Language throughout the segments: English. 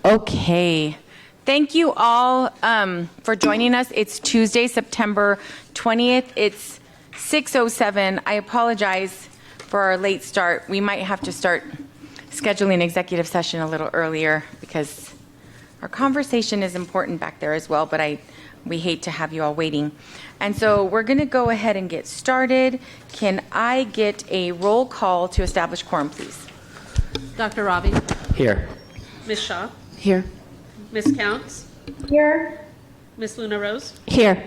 Okay. Thank you all for joining us. It's Tuesday, September 20th. It's 6:07. I apologize for our late start. We might have to start scheduling an executive session a little earlier because our conversation is important back there as well, but we hate to have you all waiting. And so we're going to go ahead and get started. Can I get a roll call to establish quorum, please? Dr. Ravi? Here. Ms. Shaw? Here. Ms. Counts? Here. Ms. Luna Rose? Here.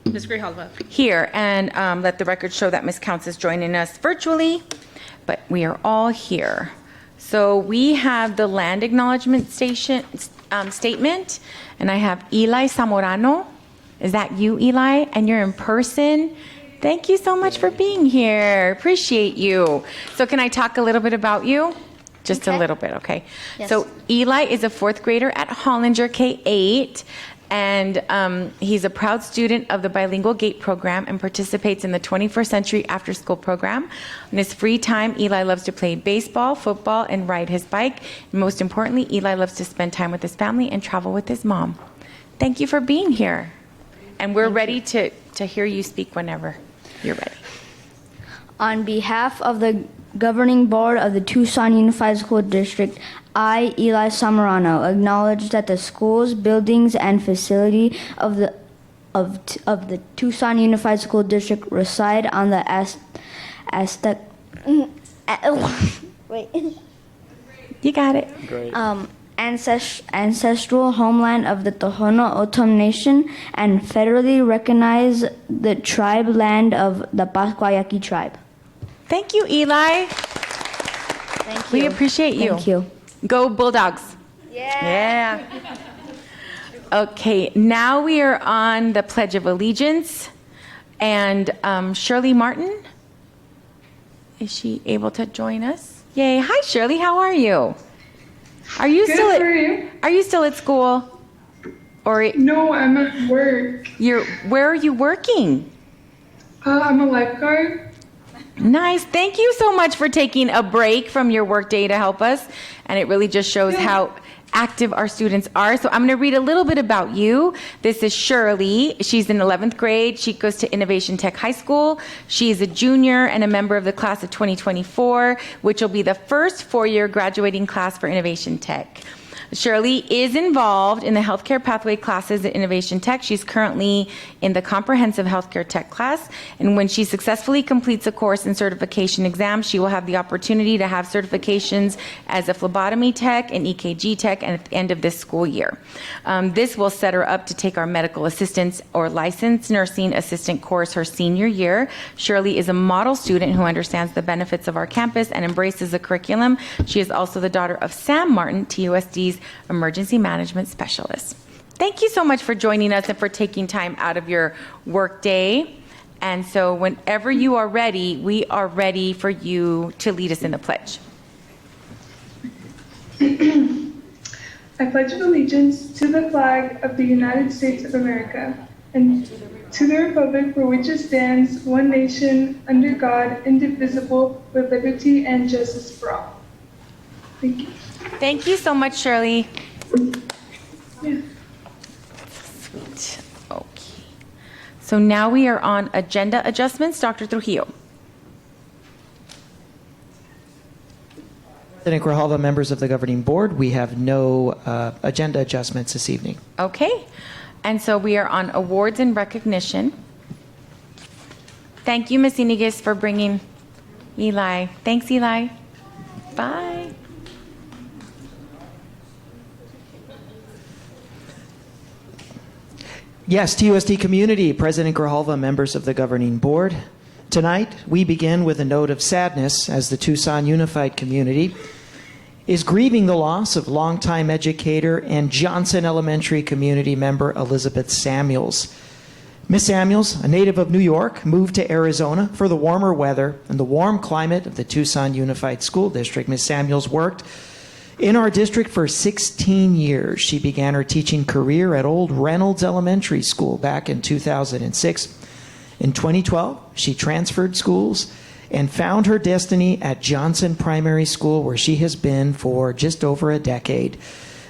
Ms. Grijalva? Here. And let the record show that Ms. Counts is joining us virtually, but we are all here. So we have the land acknowledgement statement, and I have Eli Zamorano. Is that you, Eli? And you're in person? Thank you so much for being here. Appreciate you. So can I talk a little bit about you? Just a little bit, okay? Yes. So Eli is a fourth grader at Hollinger K-8, and he's a proud student of the Bilingual GATE program and participates in the 21st Century After School program. In his free time, Eli loves to play baseball, football, and ride his bike. And most importantly, Eli loves to spend time with his family and travel with his mom. Thank you for being here. And we're ready to hear you speak whenever you're ready. On behalf of the Governing Board of the Tucson Unified School District, I, Eli Zamorano, acknowledge that the schools, buildings, and facility of the Tucson Unified School District reside on the wait. You got it. Great. Ancestral homeland of the Tohono O'odham Nation and federally recognize the tribe land of the Pasquayaqui tribe. Thank you, Eli. Thank you. We appreciate you. Thank you. Go Bulldogs. Yeah. Okay, now we are on the Pledge of Allegiance. And Shirley Martin, is she able to join us? Yay. Hi, Shirley. How are you? Are you still Good, how are you? Are you still at school? Or No, I'm at work. where are you working? I'm a lifeguard. Nice. Thank you so much for taking a break from your work day to help us. And it really just shows how active our students are. So I'm going to read a little bit about you. This is Shirley. She's in 11th grade. She goes to Innovation Tech High School. She is a junior and a member of the class of 2024, which will be the first four-year graduating class for Innovation Tech. Shirley is involved in the healthcare pathway classes at Innovation Tech. She's currently in the comprehensive healthcare tech class. And when she successfully completes a course and certification exam, she will have the opportunity to have certifications as a phlebotomy tech and EKG tech at the end of this school year. This will set her up to take our medical assistance or licensed nursing assistant course her senior year. Shirley is a model student who understands the benefits of our campus and embraces the curriculum. She is also the daughter of Sam Martin, TUSD's emergency management specialist. Thank you so much for joining us and for taking time out of your work day. And so whenever you are ready, we are ready for you to lead us in the pledge. I pledge allegiance to the flag of the United States of America and to the republic for which it stands, one nation, under God, indivisible, with liberty and justice for all. Thank you. Thank you so much, Shirley. Yeah. Sweet. Okay. So now we are on agenda adjustments. Dr. Trujillo. President Grijalva, members of the governing board, we have no agenda adjustments this evening. Okay. And so we are on awards and recognition. Thank you, Ms. Iniguez, for bringing Eli. Thanks, Eli. Bye. Yes, TUSD community, President Grijalva, members of the governing board. Tonight, we begin with a note of sadness as the Tucson Unified community is grieving the loss of longtime educator and Johnson Elementary community member Elizabeth Samuels. Miss Samuels, a native of New York, moved to Arizona for the warmer weather and the warm climate of the Tucson Unified School District. Miss Samuels worked in our district for 16 years. She began her teaching career at Old Reynolds Elementary School back in 2006. In 2012, she transferred schools and found her destiny at Johnson Primary School, where she has been for just over a decade.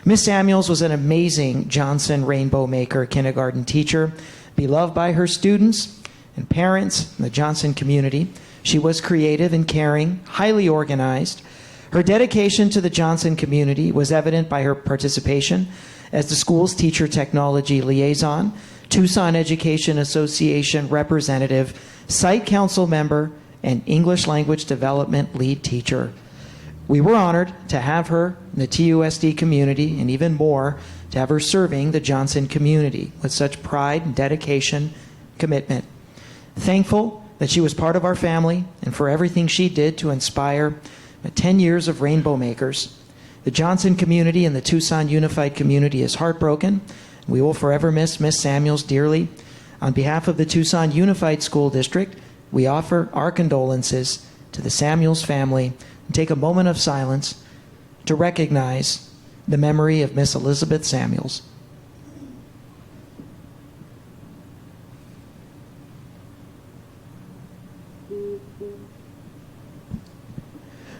Miss Samuels was an amazing Johnson Rainbow Maker kindergarten teacher, beloved by her students and parents in the Johnson community. She was creative and caring, highly organized. Her dedication to the Johnson community was evident by her participation as the school's teacher technology liaison, Tucson Education Association representative, site council member, and English language development lead teacher. We were honored to have her in the TUSD community, and even more, to have her serving the Johnson community with such pride and dedication, commitment. Thankful that she was part of our family and for everything she did to inspire 10 years of Rainbow Makers. The Johnson community and the Tucson Unified community is heartbroken. We will forever miss Miss Samuels dearly. On behalf of the Tucson Unified School District, we offer our condolences to the Samuels family and take a moment of silence to recognize the memory of Miss Elizabeth Samuels.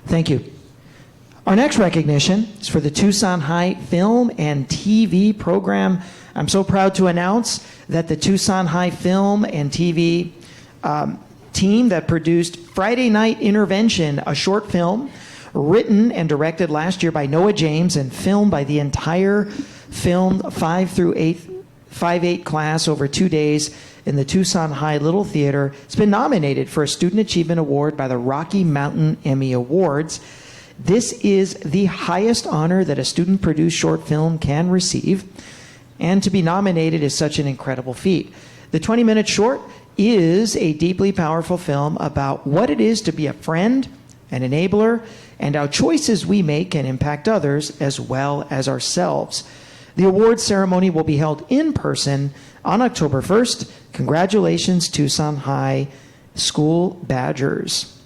Thank you. Our next recognition is for the Tucson High Film and TV program. I'm so proud to announce that the Tucson High Film and TV team that produced Friday Night Intervention, a short film written and directed last year by Noah James and filmed by the entire film 5-8 class over 2 days in the Tucson High Little Theater. It's been nominated for a Student Achievement Award by the Rocky Mountain Emmy Awards. This is the highest honor that a student-produced short film can receive, and to be nominated is such an incredible feat. The 20-minute short is a deeply powerful film about what it is to be a friend, an enabler, and how choices we make can impact others as well as ourselves. The awards ceremony will be held in person on October 1st. Congratulations, Tucson High School Badgers.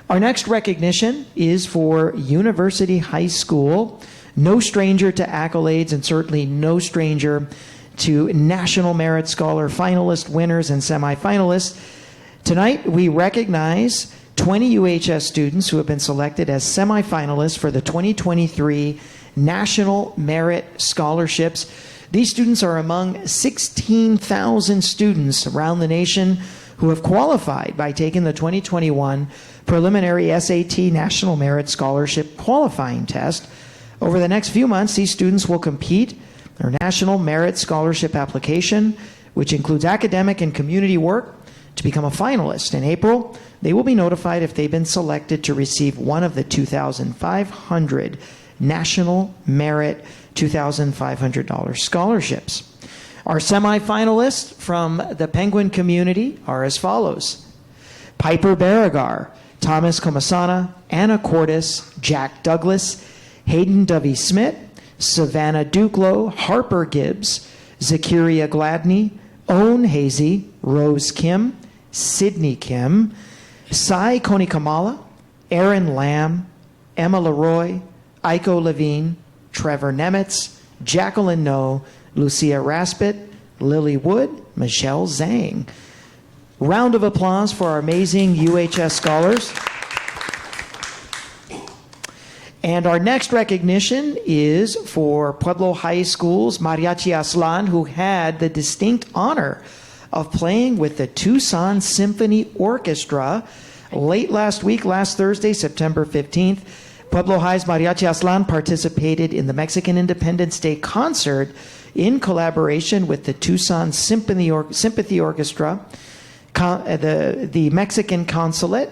Our next recognition is for University High School. No stranger to accolades and certainly no stranger to National Merit Scholar finalist, winners, and semifinalists. Tonight, we recognize 20 UHS students who have been selected as semifinalists for the 2023 National Merit Scholarships. These students are among 16,000 students around the nation who have qualified by taking the 2021 preliminary SAT National Merit Scholarship qualifying test. Over the next few months, these students will complete their National Merit Scholarship application, which includes academic and community work, to become a finalist. In April, they will be notified if they've been selected to receive one of the 2,500 National Merit $2,500 scholarships. Our semifinalists from the Penguin community are as follows: Piper Barragar, Thomas Comasana, Anna Cordes, Jack Douglas, Hayden Dovey-Smith, Savannah Duclos, Harper Gibbs, Zakiria Gladney, Owen Hazy, Rose Kim, Sydney Kim, Sai Konikamala, Aaron Lamb, Emma Leroy, Aiko Levine, Trevor Nemitz, Jacqueline No, Lucia Raspit, Lily Wood, Michelle Zhang. Round of applause for our amazing UHS scholars. And our next recognition is for Pueblo High School's Mariachi Aslan, who had the distinct honor of playing with the Tucson Symphony Orchestra late last week, last Thursday, September 15th. Pueblo High's Mariachi Aslan participated in the Mexican Independence Day concert in collaboration with the Tucson Sympathy Orchestra, the Mexican Consulate,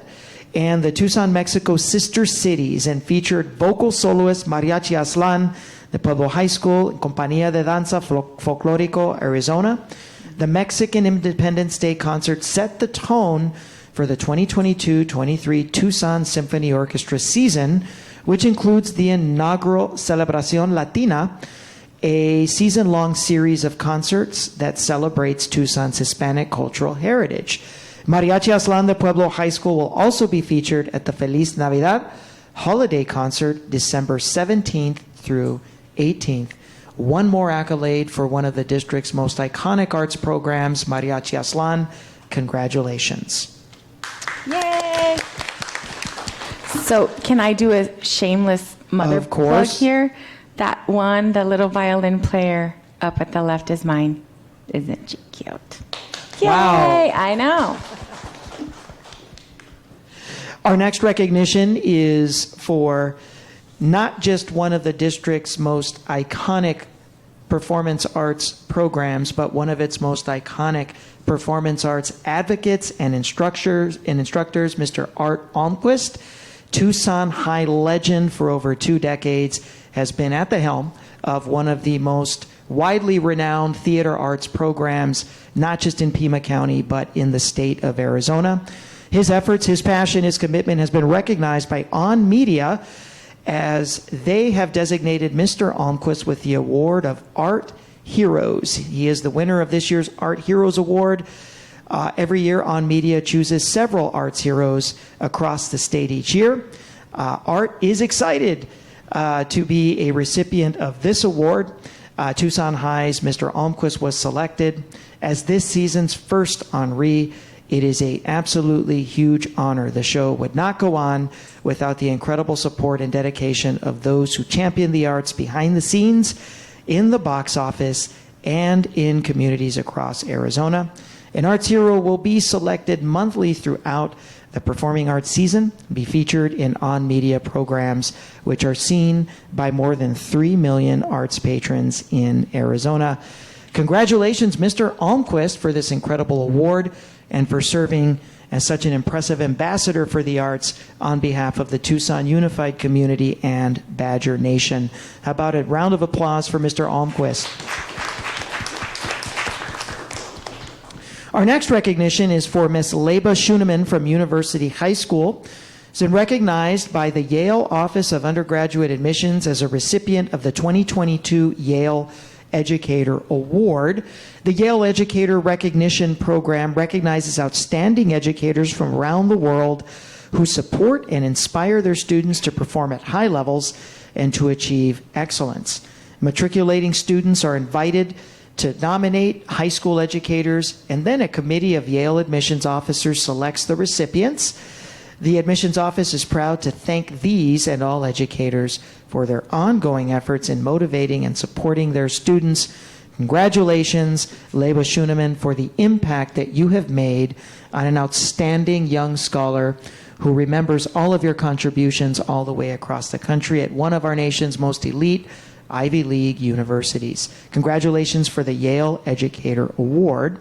and the Tucson, Mexico sister cities, and featured vocal soloist Mariachi Aslan, the Pueblo High School, Compañía de Danza Folclórico, Arizona. The Mexican Independence Day concert set the tone for the 2022-23 Tucson Symphony Orchestra season, which includes the inaugural Celebración Latina, a season-long series of concerts that celebrates Tucson's Hispanic cultural heritage. Mariachi Aslan de Pueblo High School will also be featured at the Feliz Navidad holiday concert December 17th through 18th. One more accolade for one of the district's most iconic arts programs, Mariachi Aslan. Congratulations. Yay! So can I do a shameless mother Of course. plug here? That one, the little violin player up at the left is mine. Isn't she cute? Yay! Wow. I know. Our next recognition is for not just one of the district's most iconic performance arts programs, but one of its most iconic performance arts advocates and instructors, Mr. Art Almquist. Tucson High legend for over 2 decades, has been at the helm of one of the most widely renowned theater arts programs, not just in Pima County, but in the state of Arizona. His efforts, his passion, his commitment has been recognized by On Media, as they have designated Mr. Almquist with the award of Art Heroes. He is the winner of this year's Art Heroes Award. Every year, On Media chooses several arts heroes across the state each year. Art is excited to be a recipient of this award. Tucson High's Mr. Almquist was selected as this season's first honoree. It is an absolutely huge honor. The show would not go on without the incredible support and dedication of those who champion the arts behind the scenes, in the box office, and in communities across Arizona. An arts hero will be selected monthly throughout the performing arts season, be featured in On Media programs, which are seen by more than 3 million arts patrons in Arizona. Congratulations, Mr. Almquist, for this incredible award and for serving as such an impressive ambassador for the arts on behalf of the Tucson Unified Community and Badger Nation. How about a round of applause for Mr. Almquist? Our next recognition is for Miss Leba Schuneman from University High School. She's been recognized by the Yale Office of Undergraduate Admissions as a recipient of the 2022 Yale Educator Award. The Yale Educator Recognition Program recognizes outstanding educators from around the world who support and inspire their students to perform at high levels and to achieve excellence. Matriculating students are invited to nominate high school educators, and then a committee of Yale admissions officers selects the recipients. The admissions office is proud to thank these and all educators for their ongoing efforts in motivating and supporting their students. Congratulations, Leba Schuneman, for the impact that you have made on an outstanding young scholar who remembers all of your contributions all the way across the country at one of our nation's most elite Ivy League universities. Congratulations for the Yale Educator Award.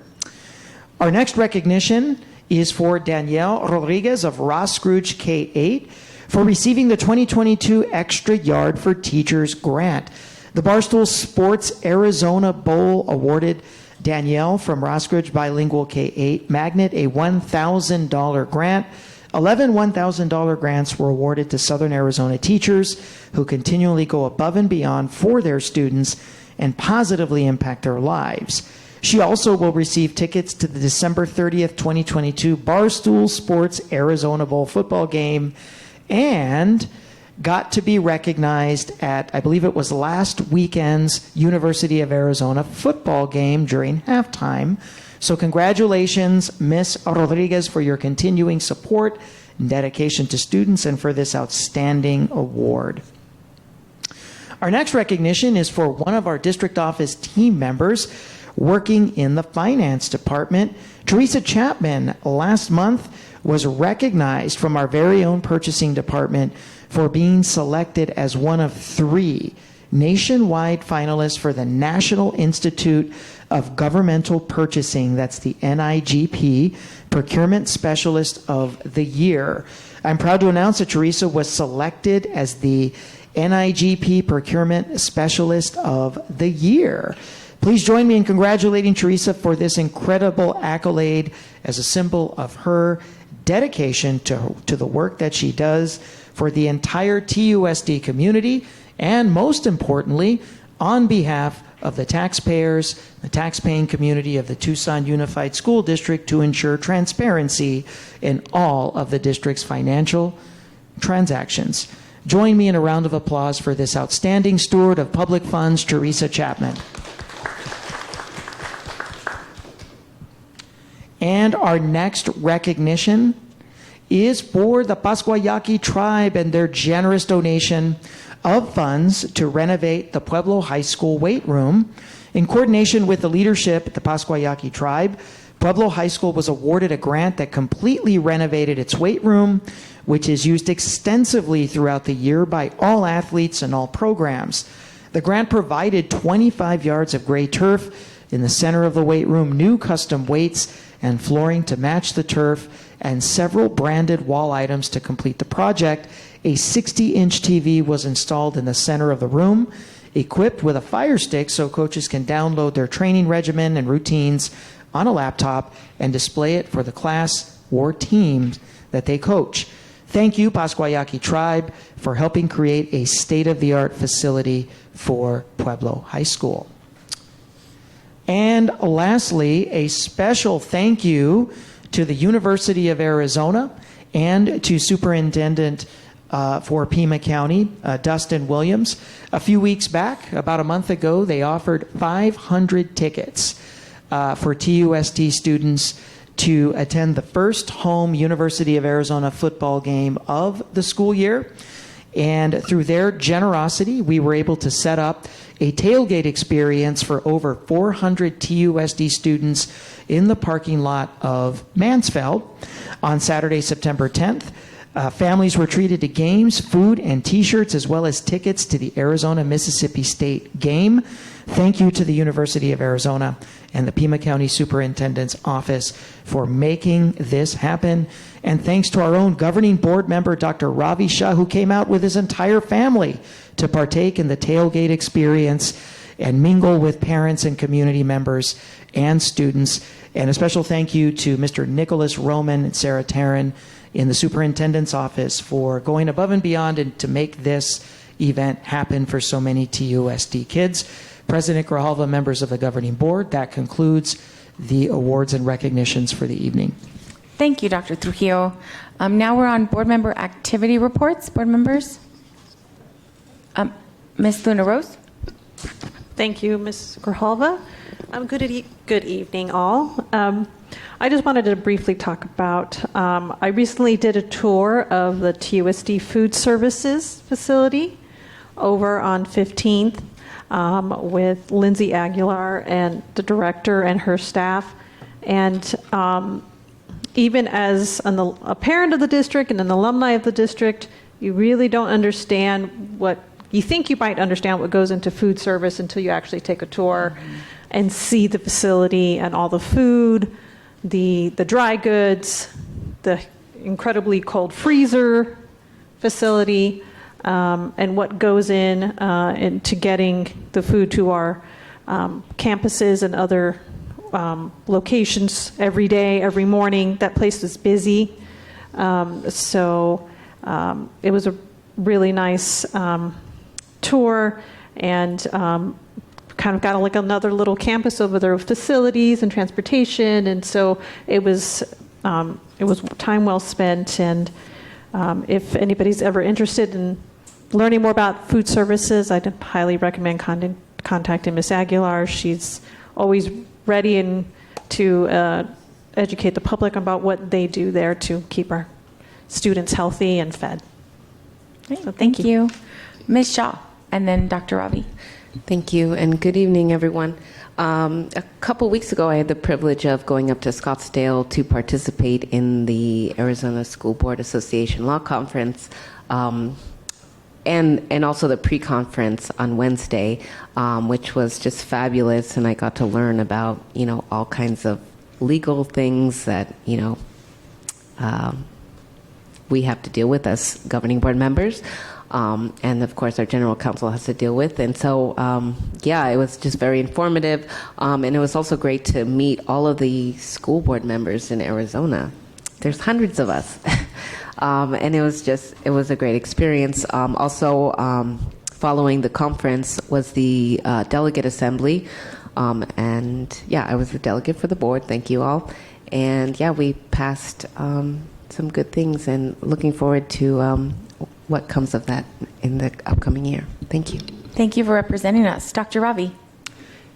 Our next recognition is for Danielle Rodriguez of Ross Scrooge K-8 for receiving the 2022 Extra Yard for Teachers grant. The Barstool Sports Arizona Bowl awarded Danielle from Ross Scrooge Bilingual K-8 Magnet a $1,000 grant. 11 $1,000 grants were awarded to Southern Arizona teachers who continually go above and beyond for their students and positively impact their lives. She also will receive tickets to the December 30th, 2022 Barstool Sports Arizona Bowl football game and got to be recognized at, I believe it was last weekend's University of Arizona football game during halftime. So congratulations, Ms. Rodriguez, for your continuing support and dedication to students and for this outstanding award. Our next recognition is for one of our district office team members working in the finance department. Teresa Chapman last month was recognized from our very own purchasing department for being selected as one of 3 nationwide finalists for the National Institute of Governmental Purchasing, that's the NIGP, Procurement Specialist of the Year. I'm proud to announce that Teresa was selected as the NIGP Procurement Specialist of the Year. Please join me in congratulating Teresa for this incredible accolade as a symbol of her dedication to the work that she does for the entire TUSD community, and most importantly, on behalf of the taxpayers, the taxpaying community of the Tucson Unified School District, to ensure transparency in all of the district's financial transactions. Join me in a round of applause for this outstanding steward of public funds, Teresa Chapman. And our next recognition is for the Pascuayaki tribe and their generous donation of funds to renovate the Pueblo High School weight room. In coordination with the leadership at the Pascuayaqui tribe, Pueblo High School was awarded a grant that completely renovated its weight room, which is used extensively throughout the year by all athletes and all programs. The grant provided 25 yards of gray turf in the center of the weight room, new custom weights and flooring to match the turf, and several branded wall items to complete the project. A 60-inch TV was installed in the center of the room, equipped with a Fire Stick so coaches can download their training regimen and routines on a laptop and display it for the class or teams that they coach. Thank you, Pascuayaqui Tribe, for helping create a state-of-the-art facility for Pueblo High School. And lastly, a special thank you to the University of Arizona and to Superintendent for Pima County, Dustin Williams. A few weeks back, about a month ago, they offered 500 tickets for TUSD students to attend the first home University of Arizona football game of the school year. And through their generosity, we were able to set up a tailgate experience for over 400 TUSD students in the parking lot of Mansfeld on Saturday, September 10th. Families were treated to games, food, and T-shirts, as well as tickets to the Arizona-Mississippi State game. Thank you to the University of Arizona and the Pima County Superintendent's Office for making this happen. And thanks to our own governing board member, Dr. Ravi Shah, who came out with his entire family to partake in the tailgate experience and mingle with parents and community members and students. And a special thank you to Mr. Nicholas Roman and Sarah Tarrin in the superintendent's office for going above and beyond and to make this event happen for so many TUSD kids. President Grijalva, members of the governing board, that concludes the awards and recognitions for the evening. Thank you, Dr. Trujillo. Now we're on board member activity reports. Board members? Ms. Luna Rose? Thank you, Ms. Grijalva. Good evening, all. I just wanted to briefly talk about, I recently did a tour of the TUSD Food Services facility over on 15th with Lindsay Aguilar and the director and her staff. And even as a parent of the district and an alumni of the district, you really don't understand what, you think you might understand what goes into food service until you actually take a tour and see the facility and all the food, the dry goods, the incredibly cold freezer facility, and what goes into getting the food to our campuses and other locations every day, every morning. That place is busy. So it was a really nice tour, and kind of got like another little campus over their facilities and transportation, and so it was time well spent. And if anybody's ever interested in learning more about food services, I'd highly recommend contacting Ms. Aguilar. She's always ready and to educate the public about what they do there to keep our students healthy and fed. So thank you. Ms. Shaw, and then Dr. Ravi. Thank you, and good evening, everyone. A couple weeks ago, I had the privilege of going up to Scottsdale to participate in the Arizona School Board Association Law Conference, and also the pre-conference on Wednesday, which was just fabulous, and I got to learn about, all kinds of legal things that, we have to deal with as governing board members. And of course, our general counsel has to deal with. And so, it was just very informative. And it was also great to meet all of the school board members in Arizona. There's hundreds of us. And it was a great experience. Also, following the conference was the delegate assembly. I was the delegate for the board. Thank you all. And we passed some good things, and looking forward to what comes of that in the upcoming year. Thank you. Thank you for representing us. Dr. Ravi.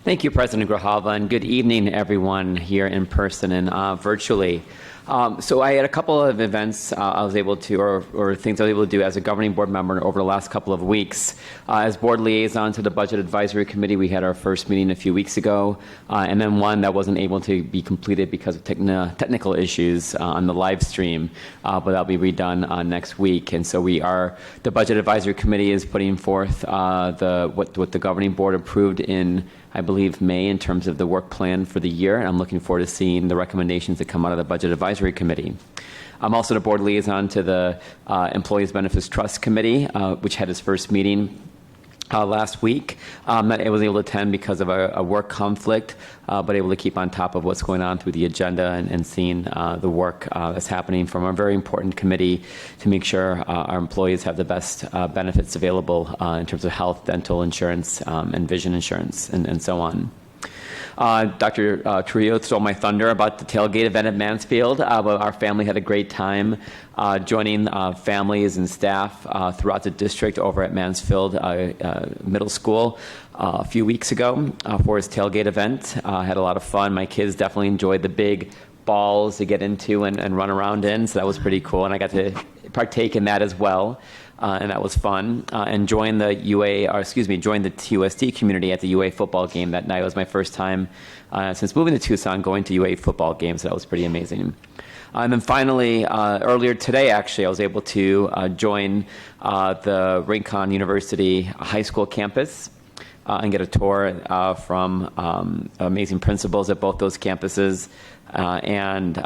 Thank you, President Grijalva, and good evening, everyone here in person and virtually. So I had a couple of events I was able to, or things I was able to do as a governing board member over the last couple of weeks. As board liaison to the Budget Advisory Committee, we had our first meeting a few weeks ago, and then one that wasn't able to be completed because of technical issues on the live stream, but that'll be redone next week. And so the Budget Advisory Committee is putting forth what the governing board approved in, I believe, May in terms of the work plan for the year. And I'm looking forward to seeing the recommendations that come out of the Budget Advisory Committee. I'm also the board liaison to the Employees Benefits Trust Committee, which had its first meeting last week. That I was able to attend because of a work conflict, but able to keep on top of what's going on through the agenda and seeing the work that's happening from a very important committee to make sure our employees have the best benefits available in terms of health, dental insurance, and vision insurance, and so on. Dr. Trujillo stole my thunder about the tailgate event at Mansfield, but our family had a great time joining families and staff throughout the district over at Mansfield Middle School a few weeks ago for his tailgate event. Had a lot of fun. My kids definitely enjoyed the big balls to get into and run around in, so that was pretty cool, and I got to partake in that as well. And that was fun. And joined the TUSD community at the UA football game that night. It was my first time since moving to Tucson going to UA football games, so that was pretty amazing. And then finally, earlier today, actually, I was able to join the Rincon University high school campus and get a tour from amazing principals at both those campuses. And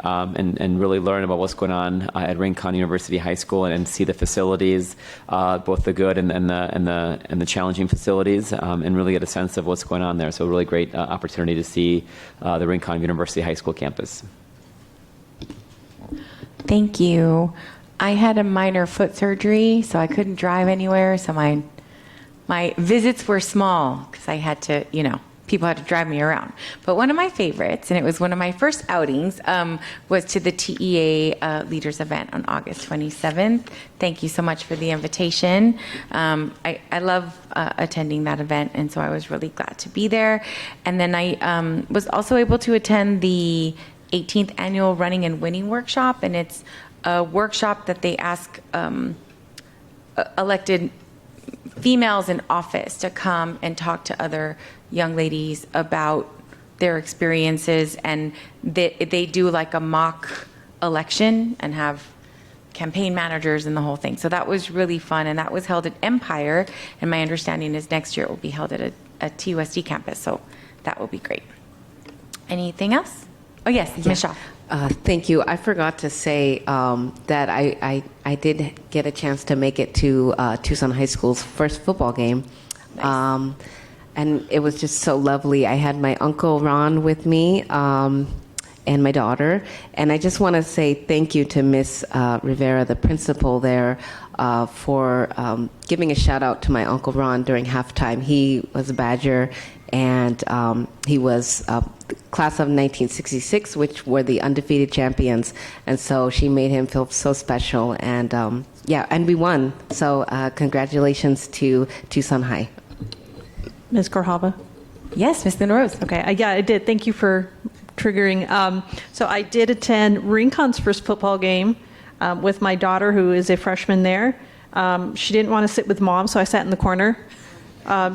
really learn about what's going on at Rincon University High School and see the facilities, both the good and the challenging facilities, and really get a sense of what's going on there. So a really great opportunity to see the Rincon University High School campus. Thank you. I had a minor foot surgery, so I couldn't drive anywhere. So my visits were small because I had to, people had to drive me around. But one of my favorites, and it was one of my first outings, was to the TEA Leaders event on August 27th. Thank you so much for the invitation. I love attending that event, and so I was really glad to be there. And then I was also able to attend the 18th Annual Running and Winning Workshop, and it's a workshop that they ask elected females in office to come and talk to other young ladies about their experiences, and they do like a mock election and have campaign managers and the whole thing. So that was really fun, and that was held at Empire, and my understanding is next year it will be held at a TUSD campus, so that will be great. Anything else? Oh yes, Ms. Shaw. Thank you. I forgot to say that I did get a chance to make it to Tucson High School's first football game. Nice. And it was just so lovely. I had my Uncle Ron with me and my daughter. And I just want to say thank you to Miss Rivera, the principal there, for giving a shout out to my Uncle Ron during halftime. He was a Badger, and he was class of 1966, which were the undefeated champions. And so she made him feel so special. And and we won. So congratulations to Tucson High. Ms. Grijalva? Yes, Ms. Luna Rose. Okay, I did. Thank you for triggering. So I did attend Rincon's first football game with my daughter, who is a freshman there. She didn't want to sit with mom, so I sat in the corner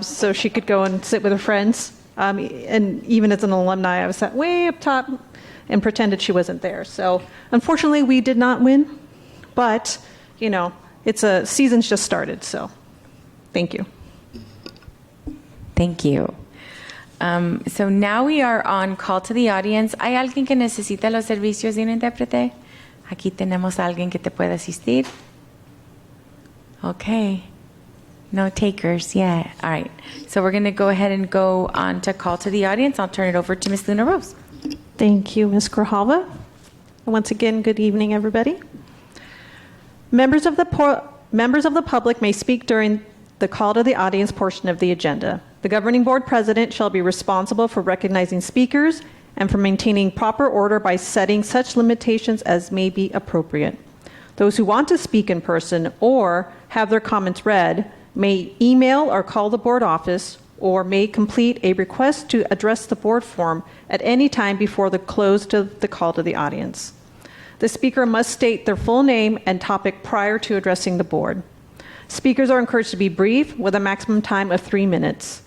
so she could go and sit with her friends. And even as an alumni, I was sat way up top and pretended she wasn't there. So unfortunately, we did not win, but it's a season's just started. So thank you. Thank you. So now we are on call to the audience. ¿Hay alguien que necesita los servicios de un intérprete? Aquí tenemos a alguien que te puede asistir. Okay. No takers yet. All right. So we're going to go ahead and go on to call to the audience. I'll turn it over to Ms. Luna Rose. Thank you, Ms. Grijalva. Once again, good evening, everybody. Members of the public may speak during the call to the audience portion of the agenda. The governing board president shall be responsible for recognizing speakers and for maintaining proper order by setting such limitations as may be appropriate. Those who want to speak in person or have their comments read may email or call the board office or may complete a request to address the board form at any time before the close to the call to the audience. The speaker must state their full name and topic prior to addressing the board. Speakers are encouraged to be brief with a maximum time of 3 minutes.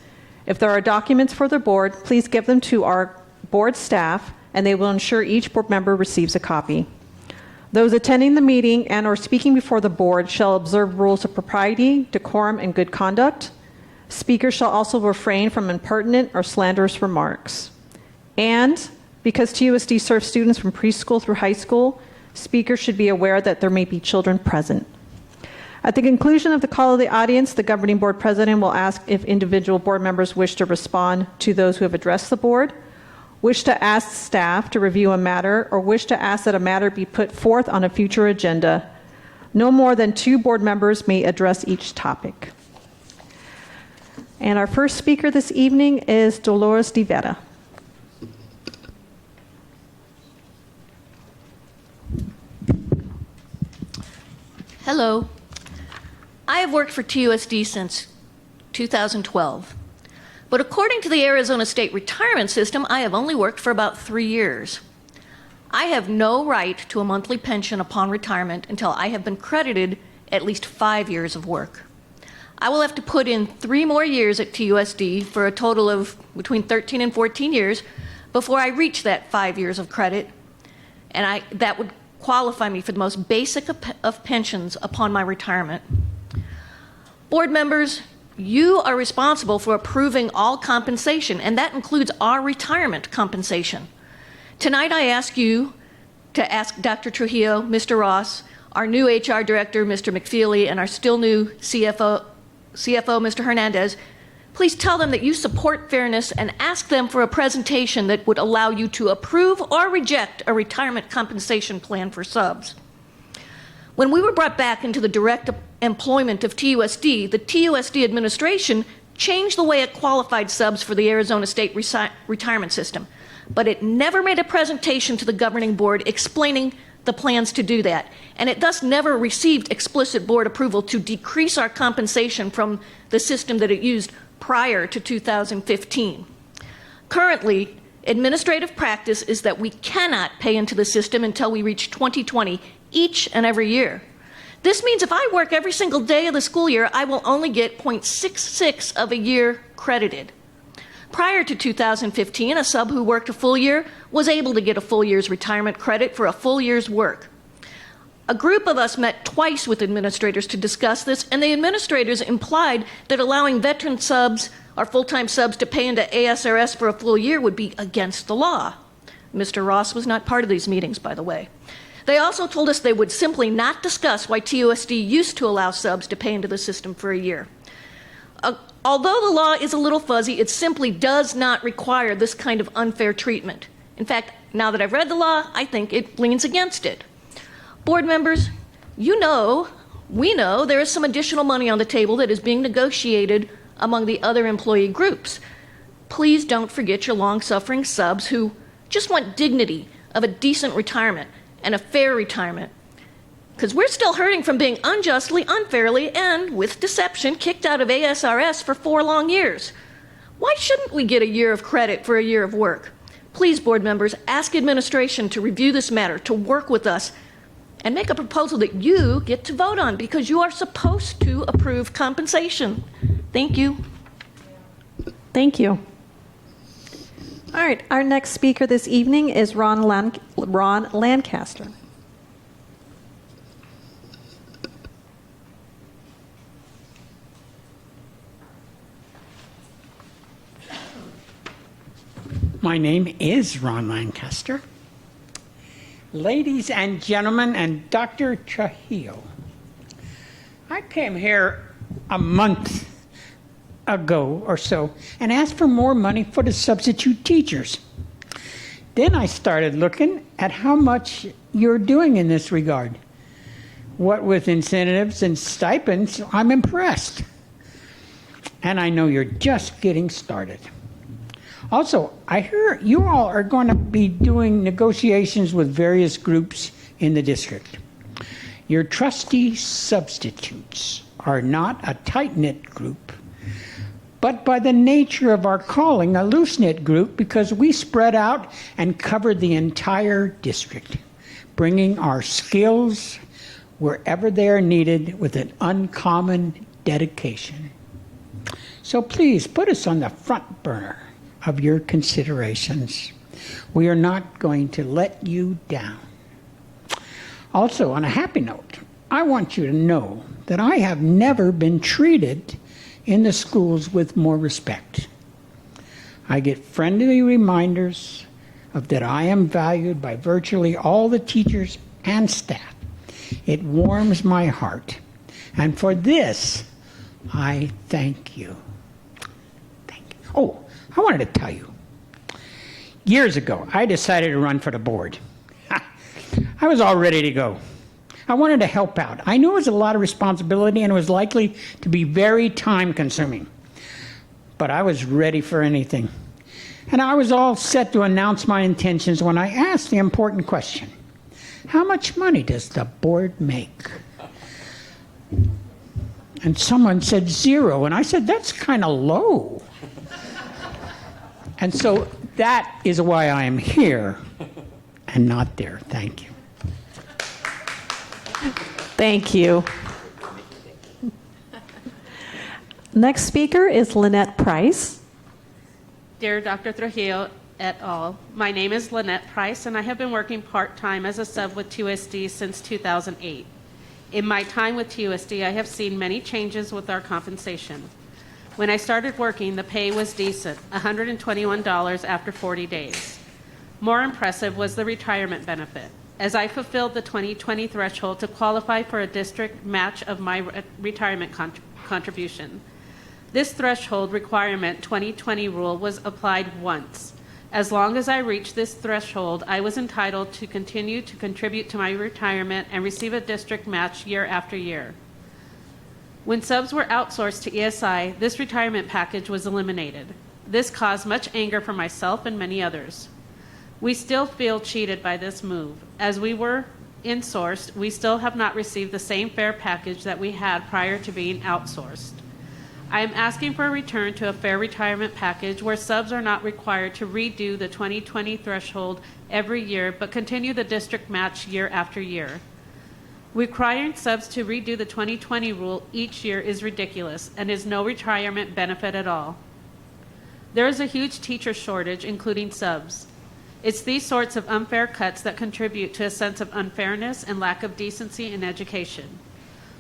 If there are documents for the board, please give them to our board staff, and they will ensure each board member receives a copy. Those attending the meeting and or speaking before the board shall observe rules of propriety, decorum, and good conduct. Speakers shall also refrain from impertinent or slanderous remarks. And because TUSD serves students from preschool through high school, speakers should be aware that there may be children present. At the conclusion of the call of the audience, the governing board president will ask if individual board members wish to respond to those who have addressed the board, wish to ask staff to review a matter, or wish to ask that a matter be put forth on a future agenda. No more than 2 board members may address each topic. And our first speaker this evening is Dolores de Vera. Hello. I have worked for TUSD since 2012. But according to the Arizona State Retirement System, I have only worked for about 3 years. I have no right to a monthly pension upon retirement until I have been credited at least 5 years of work. I will have to put in 3 more years at TUSD for a total of between 13 and 14 years before I reach that 5 years of credit, and that would qualify me for the most basic of pensions upon my retirement. Board members, you are responsible for approving all compensation, and that includes our retirement compensation. Tonight I ask you to ask Dr. Trujillo, Mr. Ross, our new HR director, Mr. McFeely, and our still new CFO, Mr. Hernandez, please tell them that you support fairness and ask them for a presentation that would allow you to approve or reject a retirement compensation plan for subs. When we were brought back into the direct employment of TUSD, the TUSD administration changed the way it qualified subs for the Arizona State Retirement System, but it never made a presentation to the governing board explaining the plans to do that, and it thus never received explicit board approval to decrease our compensation from the system that it used prior to 2015. Currently, administrative practice is that we cannot pay into the system until we reach 2020 each and every year. This means if I work every single day of the school year, I will only get 0.66 of a year credited. Prior to 2015, a sub who worked a full year was able to get a full year's retirement credit for a full year's work. A group of us met twice with administrators to discuss this, and the administrators implied that allowing veteran subs or full-time subs to pay into ASRS for a full year would be against the law. Mr. Ross was not part of these meetings, by the way. They also told us they would simply not discuss why TUSD used to allow subs to pay into the system for a year. Although the law is a little fuzzy, it simply does not require this kind of unfair treatment. In fact, now that I've read the law, I think it leans against it. Board members, we know there is some additional money on the table that is being negotiated among the other employee groups. Please don't forget your long-suffering subs who just want dignity of a decent retirement and a fair retirement. Because we're still hurting from being unjustly, unfairly, and with deception kicked out of ASRS for 4 long years. Why shouldn't we get a year of credit for a year of work? Please, board members, ask administration to review this matter, to work with us, and make a proposal that you get to vote on, because you are supposed to approve compensation. Thank you. Thank you. All right, our next speaker this evening is Ron Lancaster. My name is Ron Lancaster. Ladies and gentlemen, and Dr. Trujillo, I came here a month ago or so and asked for more money for the substitute teachers. Then I started looking at how much you're doing in this regard. What with incentives and stipends, I'm impressed. And I know you're just getting started. Also, I hear you all are going to be doing negotiations with various groups in the district. Your trustee substitutes are not a tight-knit group, but by the nature of our calling, a loose-knit group, because we spread out and cover the entire district. bringing our skills wherever they are needed with an uncommon dedication. So please put us on the front burner of your considerations. We are not going to let you down. Also, on a happy note, I want you to know that I have never been treated in the schools with more respect. I get friendly reminders of that I am valued by virtually all the teachers and staff. It warms my heart. And for this, I thank you. Thank you. Oh, I wanted to tell you. Years ago, I decided to run for the board. I was all ready to go. I wanted to help out. I knew it was a lot of responsibility and it was likely to be very time-consuming. But I was ready for anything. And I was all set to announce my intentions when I asked the important question: how much money does the board make? And someone said 0, and I said, that's kind of low. And so that is why I am here and not there. Thank you. Thank you. Next speaker is Lynette Price. Dear Dr. Trujillo et al., my name is Lynette Price, and I have been working part-time as a sub with TUSD since 2008. In my time with TUSD, I have seen many changes with our compensation. When I started working, the pay was decent, $121 after 40 days. More impressive was the retirement benefit, as I fulfilled the 2020 threshold to qualify for a district match of my retirement contribution. This threshold requirement 2020 rule was applied once. As long as I reached this threshold, I was entitled to continue to contribute to my retirement and receive a district match year after year. When subs were outsourced to ESI, this retirement package was eliminated. This caused much anger for myself and many others. We still feel cheated by this move. As we were insourced, we still have not received the same fair package that we had prior to being outsourced. I am asking for a return to a fair retirement package where subs are not required to redo the 2020 threshold every year, but continue the district match year after year. Requiring subs to redo the 2020 rule each year is ridiculous and is no retirement benefit at all. There is a huge teacher shortage, including subs. It's these sorts of unfair cuts that contribute to a sense of unfairness and lack of decency in education.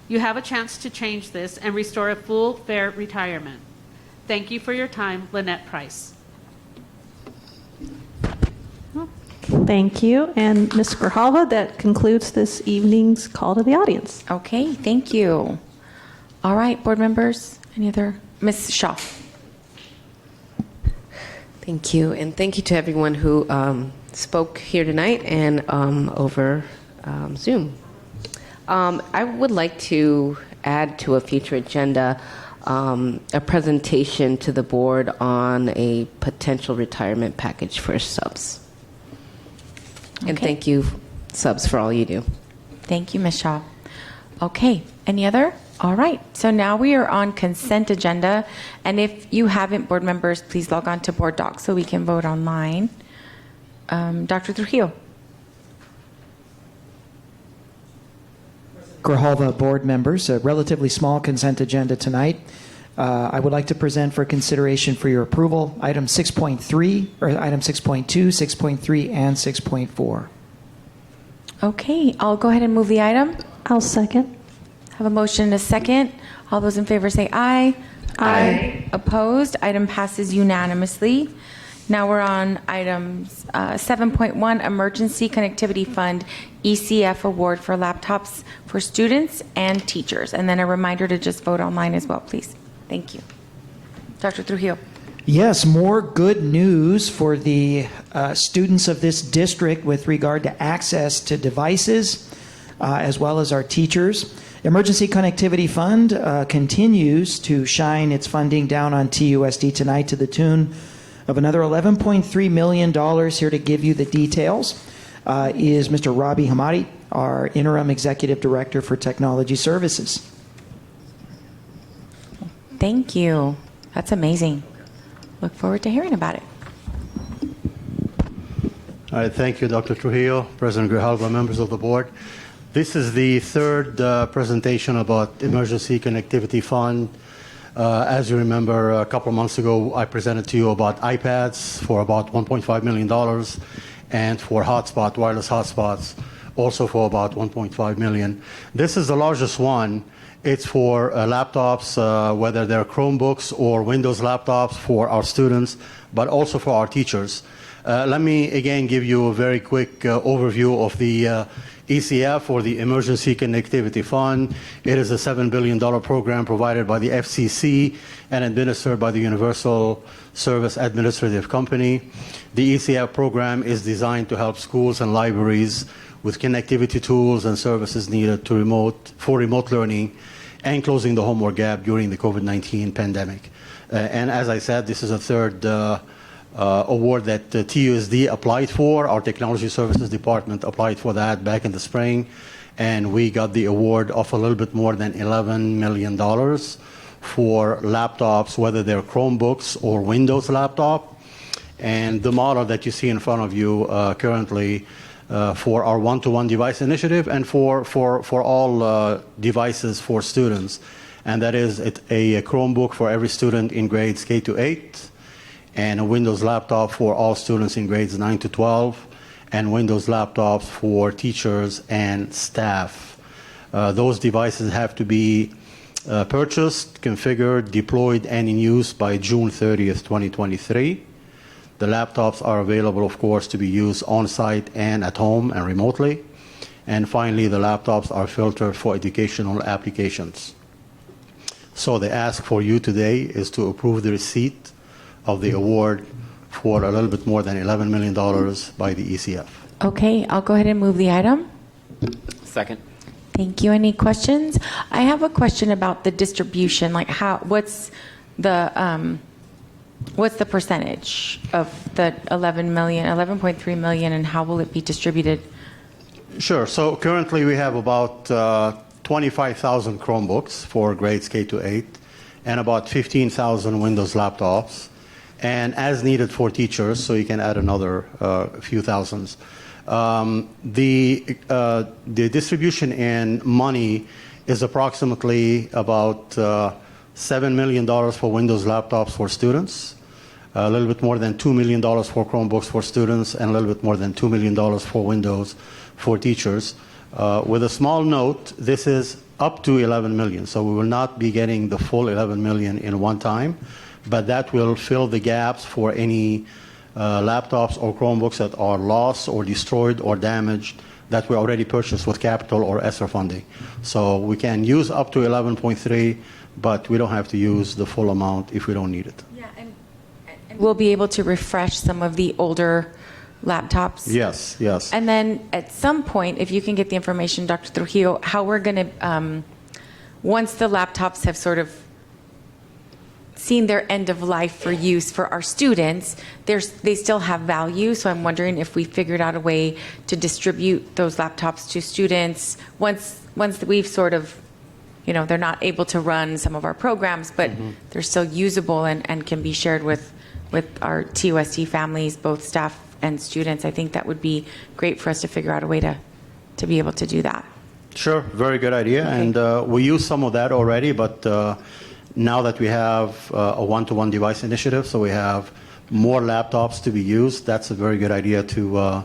You have a chance to change this and restore a full, fair retirement. Thank you for your time, Lynette Price. Thank you. And Ms. Grijalva, that concludes this evening's call to the audience. Okay, thank you. All right, board members, any other? Ms. Shaw. Thank you, and thank you to everyone who spoke here tonight and over Zoom. I would like to add to a future agenda a presentation to the board on a potential retirement package for subs. And Okay. thank you, subs, for all you do. Thank you, Ms. Shaw. Okay, any other? All right, so now we are on consent agenda, and if you haven't, board members, please log on to Board Docs so we can vote online. Dr. Trujillo. Grijalva board members, a relatively small consent agenda tonight. I would like to present for consideration for your approval item 6.3, or item 6.2, 6.3, and 6.4. Okay, I'll go ahead and move the item. I'll second. Have a motion and a second. All those in favor say aye. Aye. Opposed? Item passes unanimously. Now we're on items 7.1, Emergency Connectivity Fund, ECF Award for laptops for students and teachers. And then a reminder to just vote online as well, please. Thank you. Dr. Trujillo. Yes, more good news for the students of this district with regard to access to devices, as well as our teachers. Emergency Connectivity Fund continues to shine its funding down on TUSD tonight to the tune of another $11.3 million. Here to give you the details is Mr. Rabi Hamadi, our Interim Executive Director for Technology Services. Thank you. That's amazing. Look forward to hearing about it. All right, thank you, Dr. Trujillo, President Grijalva, members of the board. This is the third presentation about Emergency Connectivity Fund. As you remember, a couple of months ago, I presented to you about iPads for about $1.5 million and for hotspot, wireless hotspots, also for about $1.5 million. This is the largest one. It's for laptops, whether they're Chromebooks or Windows laptops for our students, but also for our teachers. Let me again give you a very quick overview of the ECF, or the Emergency Connectivity Fund. It is a $7 billion program provided by the FCC and administered by the Universal Service Administrative Company. The ECF program is designed to help schools and libraries with connectivity tools and services needed for remote learning and closing the homework gap during the COVID-19 pandemic. And as I said, this is a third award that TUSD applied for. Our Technology Services Department applied for that back in the spring, and we got the award of a little bit more than $11 million for laptops, whether they're Chromebooks or Windows laptop. And the model that you see in front of you currently for our one-to-one device initiative and for all devices for students. And that is a Chromebook for every student in grades K to 8, and a Windows laptop for all students in grades 9 to 12, and Windows laptops for teachers and staff. Those devices have to be purchased, configured, deployed, and in use by June 30th, 2023. The laptops are available, of course, to be used on-site and at home and remotely. And finally, the laptops are filtered for educational applications. So the ask for you today is to approve the receipt of the award for a little bit more than $11 million by the ECF. Okay, I'll go ahead and move the item. Second. Thank you. Any questions? I have a question about the distribution. Like, what's the percentage of the 11.3 million, and how will it be distributed? Sure. So currently we have about 25,000 Chromebooks for grades K to 8, and about 15,000 Windows laptops, and as needed for teachers, so you can add another few thousands. The distribution in money is approximately about $7 million for Windows laptops for students, a little bit more than $2 million for Chromebooks for students, and a little bit more than $2 million for Windows for teachers. With a small note, this is up to 11 million, so we will not be getting the full 11 million in one time, but that will fill the gaps for any laptops or Chromebooks that are lost or destroyed or damaged that we already purchased with capital or ESSER funding. So we can use up to 11.3, but we don't have to use the full amount if we don't need it. Yeah, and we'll be able to refresh some of the older laptops. Yes, yes. And then at some point, if you can get the information, Dr. Trujillo, how we're going to, once the laptops have sort of seen their end of life for use for our students, they still have value. So I'm wondering if we figured out a way to distribute those laptops to students once we've sort of, they're not able to run some of our programs, but they're still usable and can be shared with our TUSD families, both staff and students. I think that would be great for us to figure out a way to be able to do that. Sure, very good idea. Okay. And we use some of that already, but now that we have a one-to-one device initiative, so we have more laptops to be used, that's a very good idea to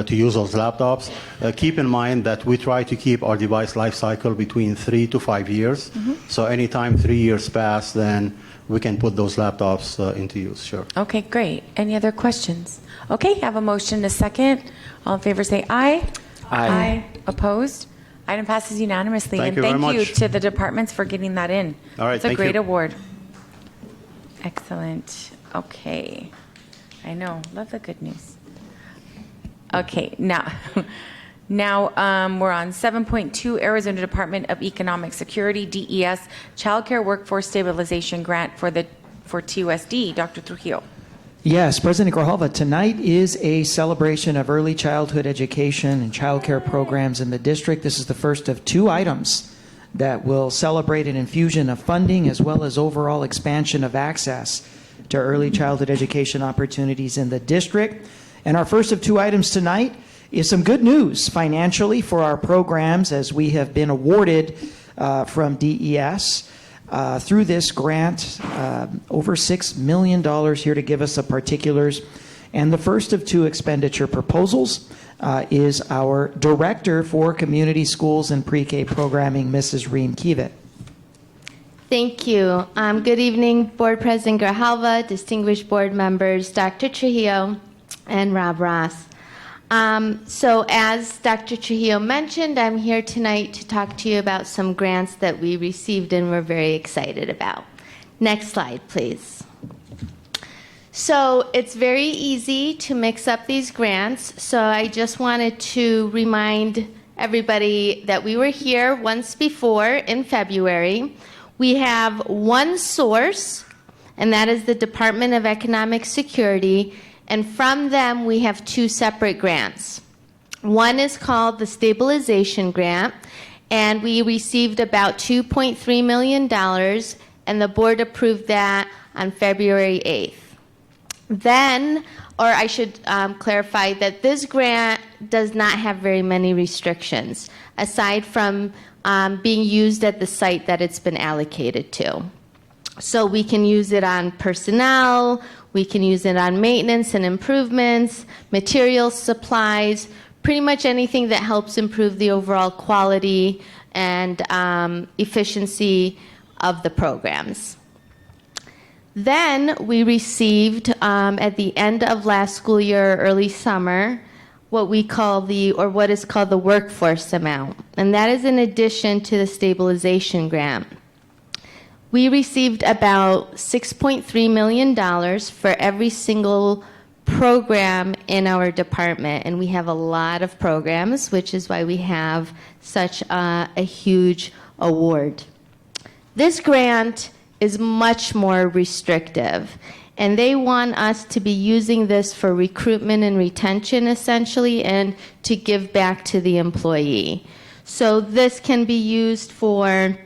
use those laptops. Keep in mind that we try to keep our device life cycle between 3 to 5 years. So anytime 3 years pass, then we can put those laptops into use, sure. Okay, great. Any other questions? Okay, have a motion, a second. All in favor say aye. Aye. Opposed? Item passes unanimously. Thank and you very thank you much. to the departments for getting that in. All right, it's a thank great you. award. Excellent. Okay. I know. Love the good news. Okay, now we're on 7.2, Arizona Department of Economic Security, DES, Child Care Workforce Stabilization Grant for TUSD. Dr. Trujillo. Yes, President Grijalva, tonight is a celebration of early childhood education and child care programs in the district. This is the first of 2 items that will celebrate an infusion of funding as well as overall expansion of access to early childhood education opportunities in the district. And our first of two items tonight is some good news financially for our programs, as we have been awarded from DES through this grant over $6 million here to give us the particulars. And the first of two expenditure proposals is our Director for Community Schools and Pre-K Programming, Mrs. Reem Kivet. Thank you. Good evening, Board President Grijalva, distinguished board members, Dr. Trujillo, and Rob Ross. So as Dr. Trujillo mentioned, I'm here tonight to talk to you about some grants that we received and we're very excited about. Next slide, please. So it's very easy to mix up these grants. So I just wanted to remind everybody that we were here once before in February. We have one source, and that is the Department of Economic Security. And from them, we have two separate grants. One is called the Stabilization Grant, and we received about $2.3 million, and the board approved that on February 8th. Then, or I should clarify that this grant does not have very many restrictions, aside from being used at the site that it's been allocated to. So we can use it on personnel, we can use it on maintenance and improvements, materials, supplies, pretty much anything that helps improve the overall quality and efficiency of the programs. Then we received, at the end of last school year, early summer, what we call what is called the workforce amount. And that is in addition to the stabilization grant. We received about $6.3 million for every single program in our department. And we have a lot of programs, which is why we have such a huge award. This grant is much more restrictive. And they want us to be using this for recruitment and retention, essentially, and to give back to the employee. So this can be used for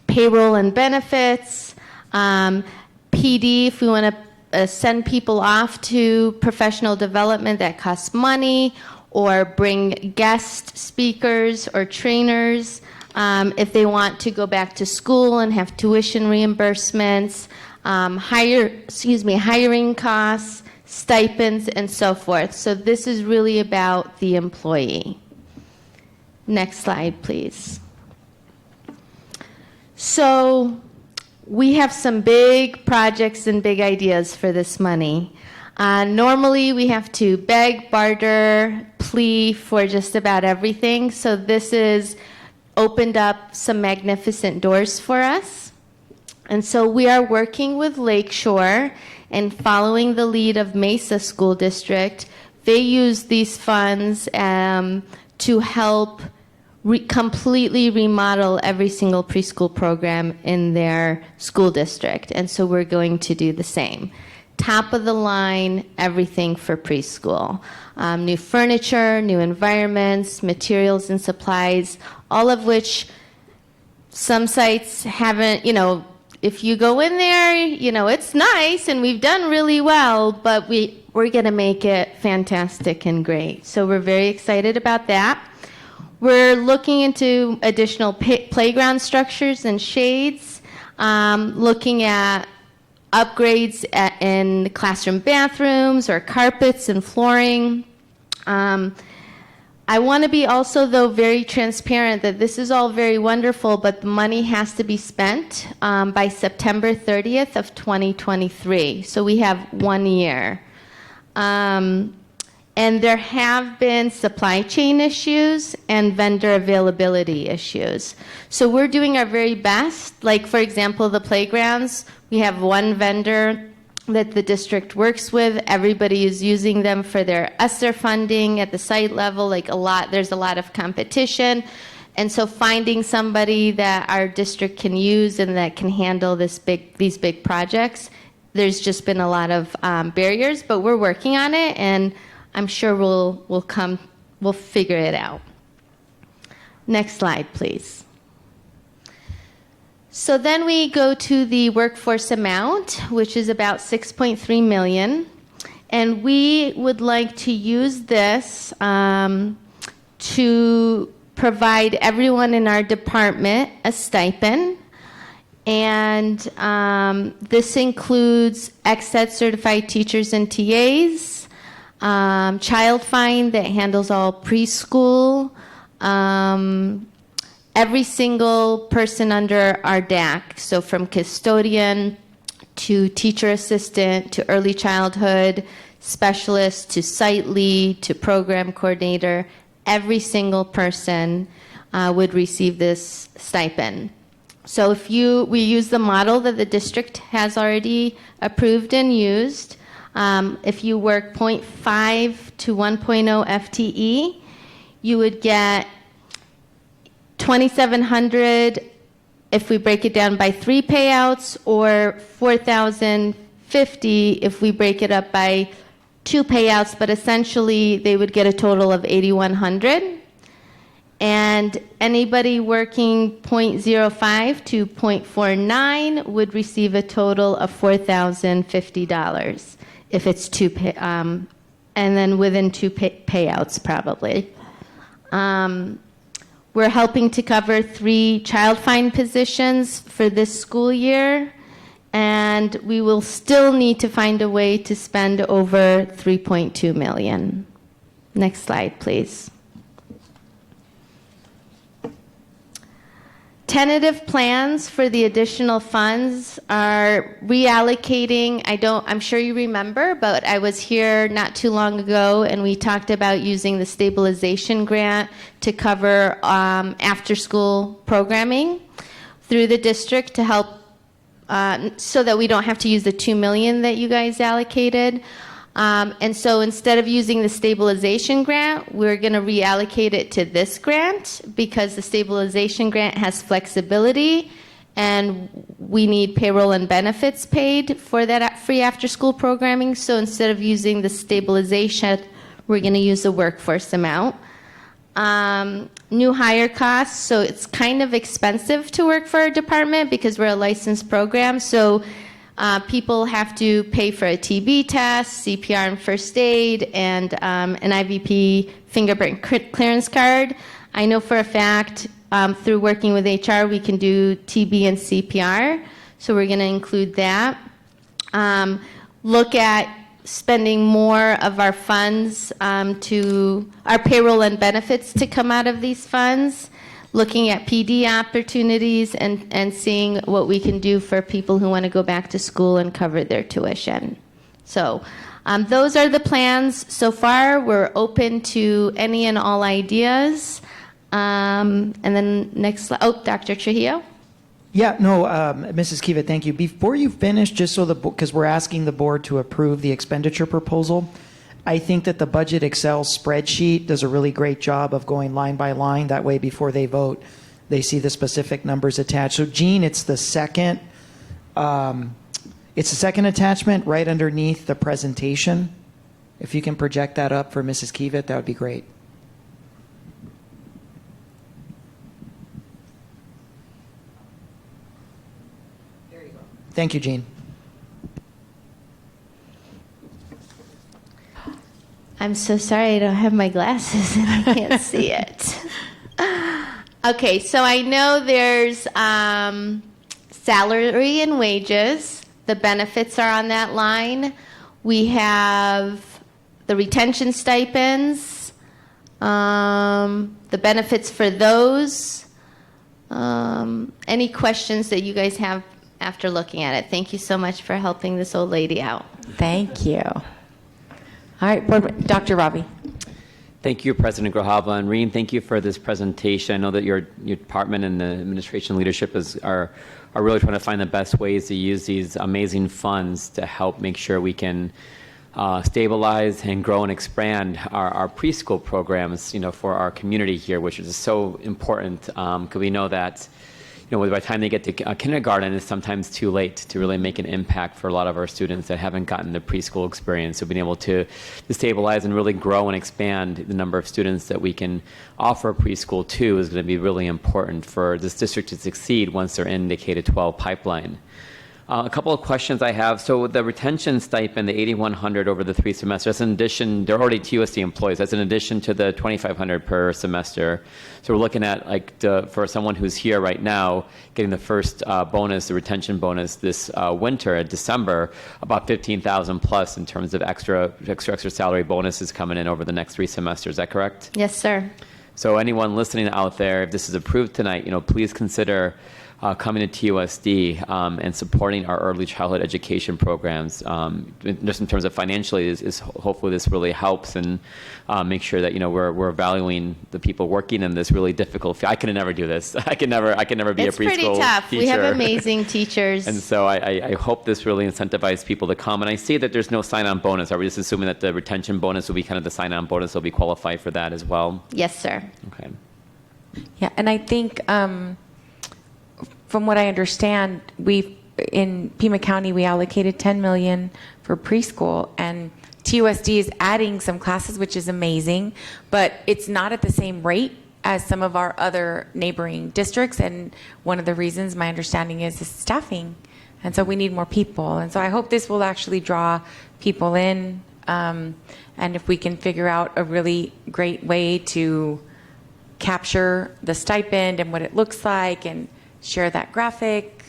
payroll and benefits, PD, if we want to send people off to professional development that costs money, or bring guest speakers or trainers, if they want to go back to school and have tuition reimbursements, hiring costs, stipends, and so forth. So this is really about the employee. Next slide, please. So we have some big projects and big ideas for this money. Normally, we have to beg, barter, plea for just about everything. So this has opened up some magnificent doors for us. And so we are working with Lakeshore and following the lead of Mesa School District. They use these funds to help completely remodel every single preschool program in their school district. And so we're going to do the same. Top of the line, everything for preschool. New furniture, new environments, materials and supplies, all of which some sites haven't, if you go in there, it's nice and we've done really well, but we're going to make it fantastic and great. So we're very excited about that. We're looking into additional playground structures and shades, looking at upgrades in classroom bathrooms or carpets and flooring. I want to be also, though, very transparent that this is all very wonderful, but the money has to be spent by September 30th of 2023. So we have 1 year. And there have been supply chain issues and vendor availability issues. So we're doing our very best. Like, for example, the playgrounds, we have one vendor that the district works with. Everybody is using them for their ESSER funding at the site level. There's a lot of competition. And so finding somebody that our district can use and that can handle these big projects, there's just been a lot of barriers, but we're working on it, and I'm sure we'll figure it out. Next slide, please. So then we go to the workforce amount, which is about $6.3 million. And we would like to use this to provide everyone in our department a stipend. And this includes ExEd certified teachers and TAs, Child Find that handles all preschool, every single person under our DAC, so from custodian to teacher assistant to early childhood specialist to site lead to program coordinator, every single person would receive this stipend. So if we use the model that the district has already approved and used, if you work 0.5 to 1.0 FTE, you would get $2,700 if we break it down by 3 payouts, or $4,050 if we break it up by 2 payouts, but essentially they would get a total of $8,100. And anybody working 0.05 to 0.49 would receive a total of $4,050 if it's and then within 2 payouts probably. We're helping to cover 3 Child Find positions for this school year, and we will still need to find a way to spend over $3.2 million. Next slide, please. Tentative plans for the additional funds are reallocating. I'm sure you remember, but I was here not too long ago and we talked about using the Stabilization Grant to cover after-school programming through the district to help so that we don't have to use the $2 million that you guys allocated. And so instead of using the Stabilization Grant, we're going to reallocate it to this grant because the Stabilization Grant has flexibility and we need payroll and benefits paid for that free after-school programming. So instead of using the stabilization, we're going to use the workforce amount. New hire costs, so it's kind of expensive to work for our department because we're a licensed program. So people have to pay for a TB test, CPR and first aid, and an IVP fingerprint clearance card. I know for a fact through working with HR we can do TB and CPR, so we're going to include that. Look at spending more of our funds to our payroll and benefits to come out of these funds. Looking at PD opportunities and seeing what we can do for people who want to go back to school and cover their tuition. So those are the plans so far. We're open to any and all ideas. And then next slide. Oh, Dr. Trujillo. Yeah, no, Mrs. Kiva, thank you. Before you finish, just so because we're asking the board to approve the expenditure proposal, I think that the Budget Excel spreadsheet does a really great job of going line by line. That way, before they vote, they see the specific numbers attached. So, Jean, it's the second attachment right underneath the presentation. If you can project that up for Mrs. Kiva, that would be great. There you go. Thank you, Jean. I'm so sorry I don't have my glasses and I can't see it. Okay, so I know there's salary and wages. The benefits are on that line. We have the retention stipends, the benefits for those. Any questions that you guys have after looking at it? Thank you so much for helping this old lady out. Thank you. All right, Dr. Ravi. Thank you, President Grijalva. And Reen, thank you for this presentation. I know that your department and the administration leadership are really trying to find the best ways to use these amazing funds to help make sure we can stabilize and grow and expand our preschool programs, for our community here, which is so important because we know that by the time they get to kindergarten, it's sometimes too late to really make an impact for a lot of our students that haven't gotten the preschool experience. So being able to stabilize and really grow and expand the number of students that we can offer preschool to is going to be really important for this district to succeed once they're in the K-12 pipeline. A couple of questions I have. So the retention stipend, the $8,100 over the 3 semesters, that's in addition, they're already TUSD employees. That's in addition to the $2,500 per semester. So we're looking at, like, for someone who's here right now, getting the first bonus, the retention bonus this winter, in December, about $15,000 plus in terms of extra salary bonuses coming in over the next 3 semesters. Is that correct? Yes, sir. So anyone listening out there, if this is approved tonight, please consider coming to TUSD and supporting our early childhood education programs. Just in terms of financially, is hopefully this really helps and make sure that we're valuing the people working in this really difficult field. I could never do this. I can never be It's a preschool pretty tough. teacher. We have amazing teachers. And so I hope this really incentivizes people to come. And I see that there's no sign-on bonus. Are we just assuming that the retention bonus will be kind of the sign-on bonus? They'll be qualified for that as well? Yes, sir. Okay. Yeah, and I think from what I understand, in Pima County, we allocated $10 million for preschool, and TUSD is adding some classes, which is amazing, but it's not at the same rate as some of our other neighboring districts, and one of the reasons, my understanding is staffing, and so we need more people, and so I hope this will actually draw people in, and if we can figure out a really great way to capture the stipend and what it looks like and share that graphic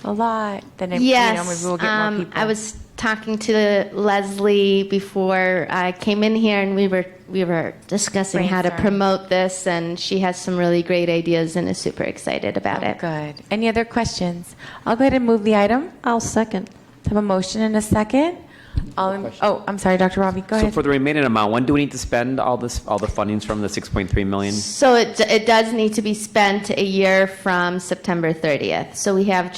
a lot, then maybe we'll get more people. I was talking to Leslie before I came in here, and we were discussing how to promote this, and she has some really great ideas and is super excited about it. Good. Any other questions? I'll go ahead and move the item. I'll second. I have a motion and a second. I'm sorry, Dr. Ravi, go So ahead. for the remaining amount, when do we need to spend all the fundings from the $6.3 million? So it does need to be spent a year from September 30th. So we have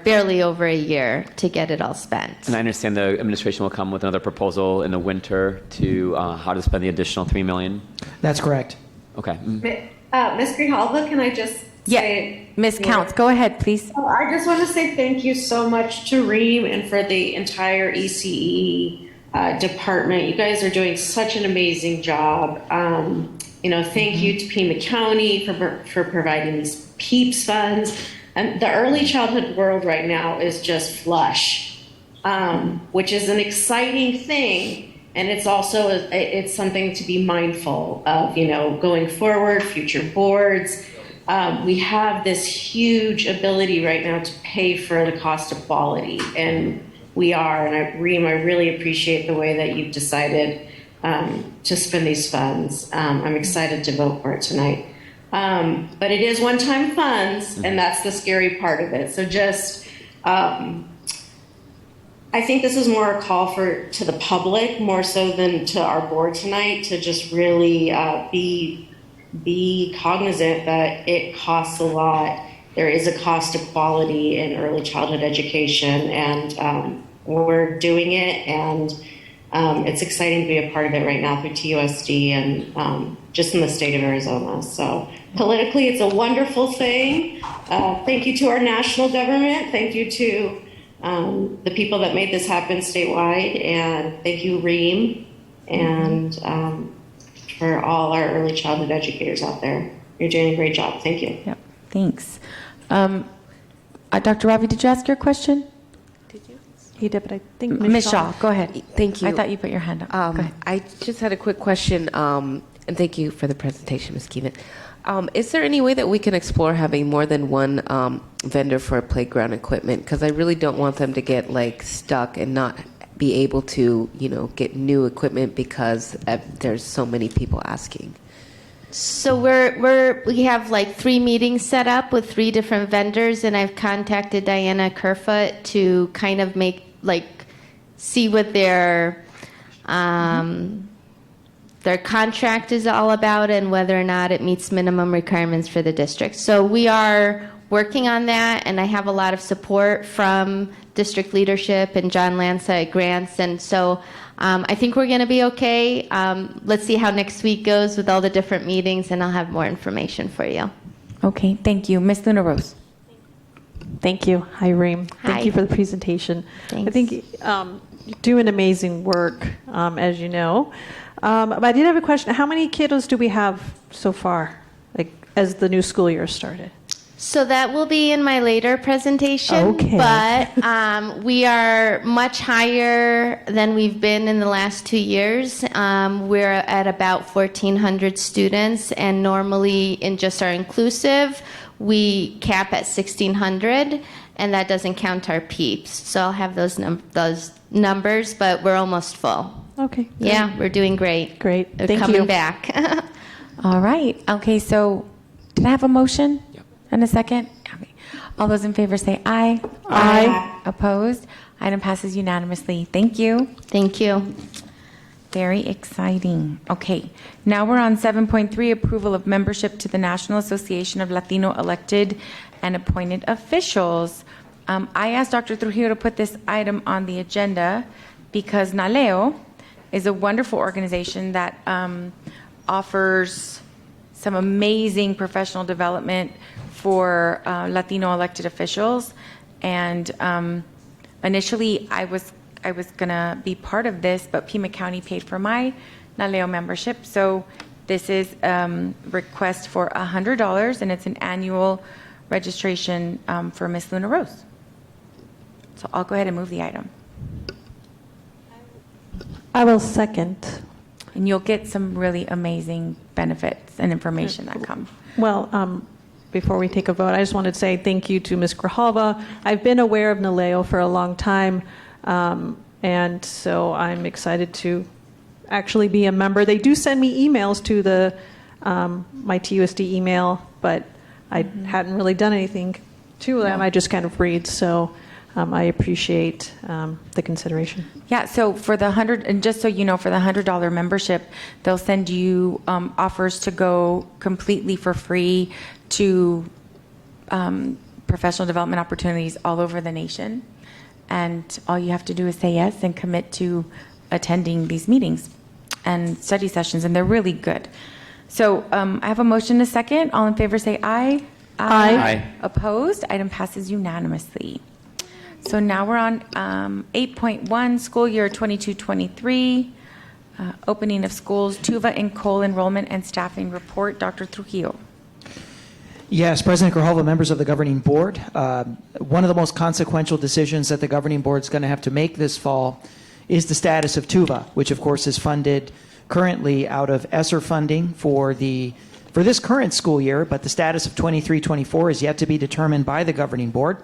barely over a year to get it all spent. And I understand the administration will come with another proposal in the winter to how to spend the additional $3 million. That's correct. Okay. Ms. Grijalva, can I just say? Ms. Counts, go ahead, please. I just want to say thank you so much to Reem and for the entire ECE department. You guys are doing such an amazing job. Thank you to Pima County for providing these PEEPS funds. And the early childhood world right now is just flush, which is an exciting thing. And it's also it's something to be mindful of, going forward, future boards. We have this huge ability right now to pay for the cost of quality, and we are. And Reem, I really appreciate the way that you've decided to spend these funds. I'm excited to vote for it tonight. But it is one-time funds, and that's the scary part of it. So just, I think this is more a call to the public, more so than to our board tonight, to just really be cognizant that it costs a lot. There is a cost of quality in early childhood education, and we're doing it, and it's exciting to be a part of it right now through TUSD and just in the state of Arizona. So politically, it's a wonderful thing. Thank you to our national government. Thank you to the people that made this happen statewide, and thank you, Reem, and for all our early childhood educators out there. You're doing a great job. Thank you. Yep. Thanks. Dr. Ravi, did you ask your question? Did you? He did, but I think Ms. Shaw, go ahead. Thank you. I thought you put your hand up. Go ahead. I just had a quick question, and thank you for the presentation, Ms. Keevan. Is there any way that we can explore having more than one vendor for playground equipment? Because I really don't want them to get stuck and not be able to, get new equipment because there's so many people asking. So we have 3 meetings set up with 3 different vendors, and I've contacted Diana Kerfoot to kind of see what their contract is all about and whether or not it meets minimum requirements for the district. So we are working on that, and I have a lot of support from district leadership and John Lanza at Grants, and so I think we're going to be okay. Let's see how next week goes with all the different meetings, and I'll have more information for you. Okay, thank you. Ms. Luna Rose. Thank you. Hi, Reem. Hi. Thank you for the presentation. Thanks. I think you do an amazing work, as you know. But I did have a question. How many kiddos do we have so far, as the new school year started? So that will be in my later presentation. Okay. But we are much higher than we've been in the last 2 years. We're at about 1,400 students, and normally in just our inclusive, we cap at 1,600, and that doesn't count our peeps. So I'll have those numbers, but we're almost full. Okay. Yeah, we're doing great. Great. They're Thank coming you. back. All right. Okay, so did I have a motion? And a second? Okay. All those in favor say aye. Aye. Opposed? Item passes unanimously. Thank you. Thank you. Very exciting. Okay, now we're on 7.3, approval of membership to the National Association of Latino Elected and Appointed Officials. I asked Dr. Trujillo to put this item on the agenda because NALEO is a wonderful organization that offers some amazing professional development for Latino elected officials. And initially, I was going to be part of this, but Pima County paid for my NALEO membership. So this is request for $100, and it's an annual registration for Miss Luna Rose. So I'll go ahead and move the item. I will second. And you'll get some really amazing benefits and information that come. Well, before we take a vote, I just wanted to say thank you to Ms. Grijalva. I've been aware of NALEO for a long time, and so I'm excited to actually be a member. They do send me emails to the my TUSD email, but I hadn't really done anything to them. I just kind of read, so I appreciate the consideration. Yeah, so for the and just so you know, for the $100 membership, they'll send you offers to go completely for free to professional development opportunities all over the nation. And all you have to do is say yes and commit to attending these meetings and study sessions, and they're really good. So I have a motion and a second. All in favor say aye. Aye. Aye. Opposed? Item passes unanimously. So now we're on 8.1, school year 22-23, opening of schools, Tuva and Cole enrollment and staffing report. Dr. Trujillo. Yes, President Grijalva, members of the governing board, one of the most consequential decisions that the governing board is going to have to make this fall is the status of Tuva, which of course is funded currently out of ESSER funding for this current school year, but the status of 23-24 is yet to be determined by the governing board.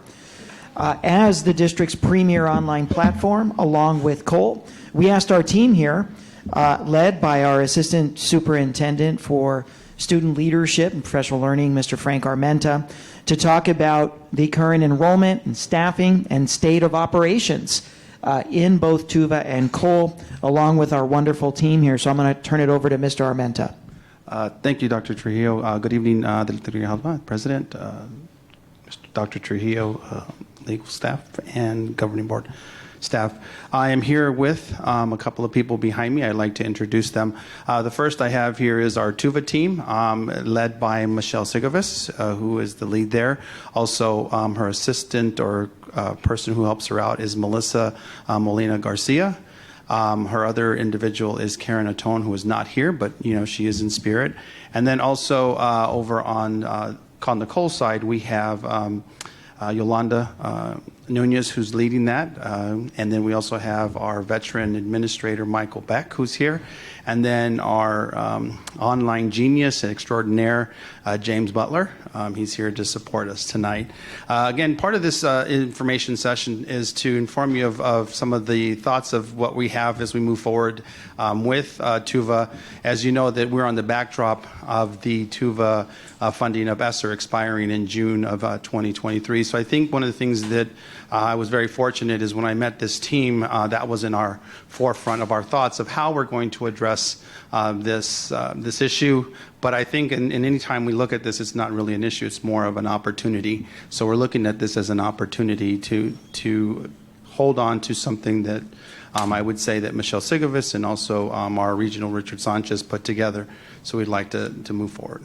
As the district's premier online platform, along with Cole, we asked our team here, led by our Assistant Superintendent for Student Leadership and Professional Learning, Mr. Frank Armenta, to talk about the current enrollment and staffing and state of operations in both Tuva and Cole, along with our wonderful team here. So I'm going to turn it over to Mr. Armenta. Thank you, Dr. Trujillo. Good evening, Director Grijalva, President, Mr. Dr. Trujillo, legal staff, and governing board staff. I am here with a couple of people behind me. I'd like to introduce them. The first I have here is our Tuva team, led by Michelle Sigovis, who is the lead there. Also, her assistant or person who helps her out is Melissa Molina Garcia. Her other individual is Karen Atone, who is not here, but she is in spirit. And then also over on the Cole side, we have Yolanda Nunez, who's leading that. And then we also have our veteran administrator, Michael Beck, who's here. And then our online genius extraordinaire, James Butler. He's here to support us tonight. Again, part of this information session is to inform you of some of the thoughts of what we have as we move forward with Tuva. As you know, that we're on the backdrop of the Tuva funding of ESSER expiring in June of 2023. So I think one of the things that I was very fortunate is when I met this team, that was in our forefront of our thoughts of how we're going to address this issue. But I think in any time we look at this, it's not really an issue, it's more of an opportunity. So we're looking at this as an opportunity to hold on to something that I would say that Michelle Sigovis and also our regional Richard Sanchez put together. So we'd like to move forward.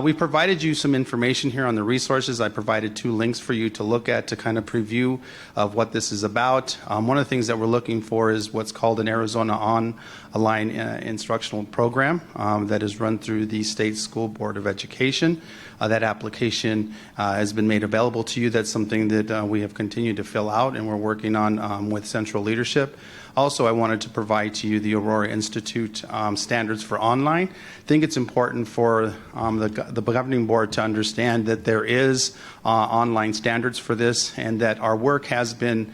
We provided you some information here on the resources. I provided 2 links for you to look at to kind of preview of what this is about. One of the things that we're looking for is what's called an Arizona Online Instructional Program that is run through the State School Board of Education. That application has been made available to you. That's something that we have continued to fill out and we're working on with central leadership. Also, I wanted to provide to you the Aurora Institute standards for online. I think it's important for the governing board to understand that there is online standards for this and that our work has been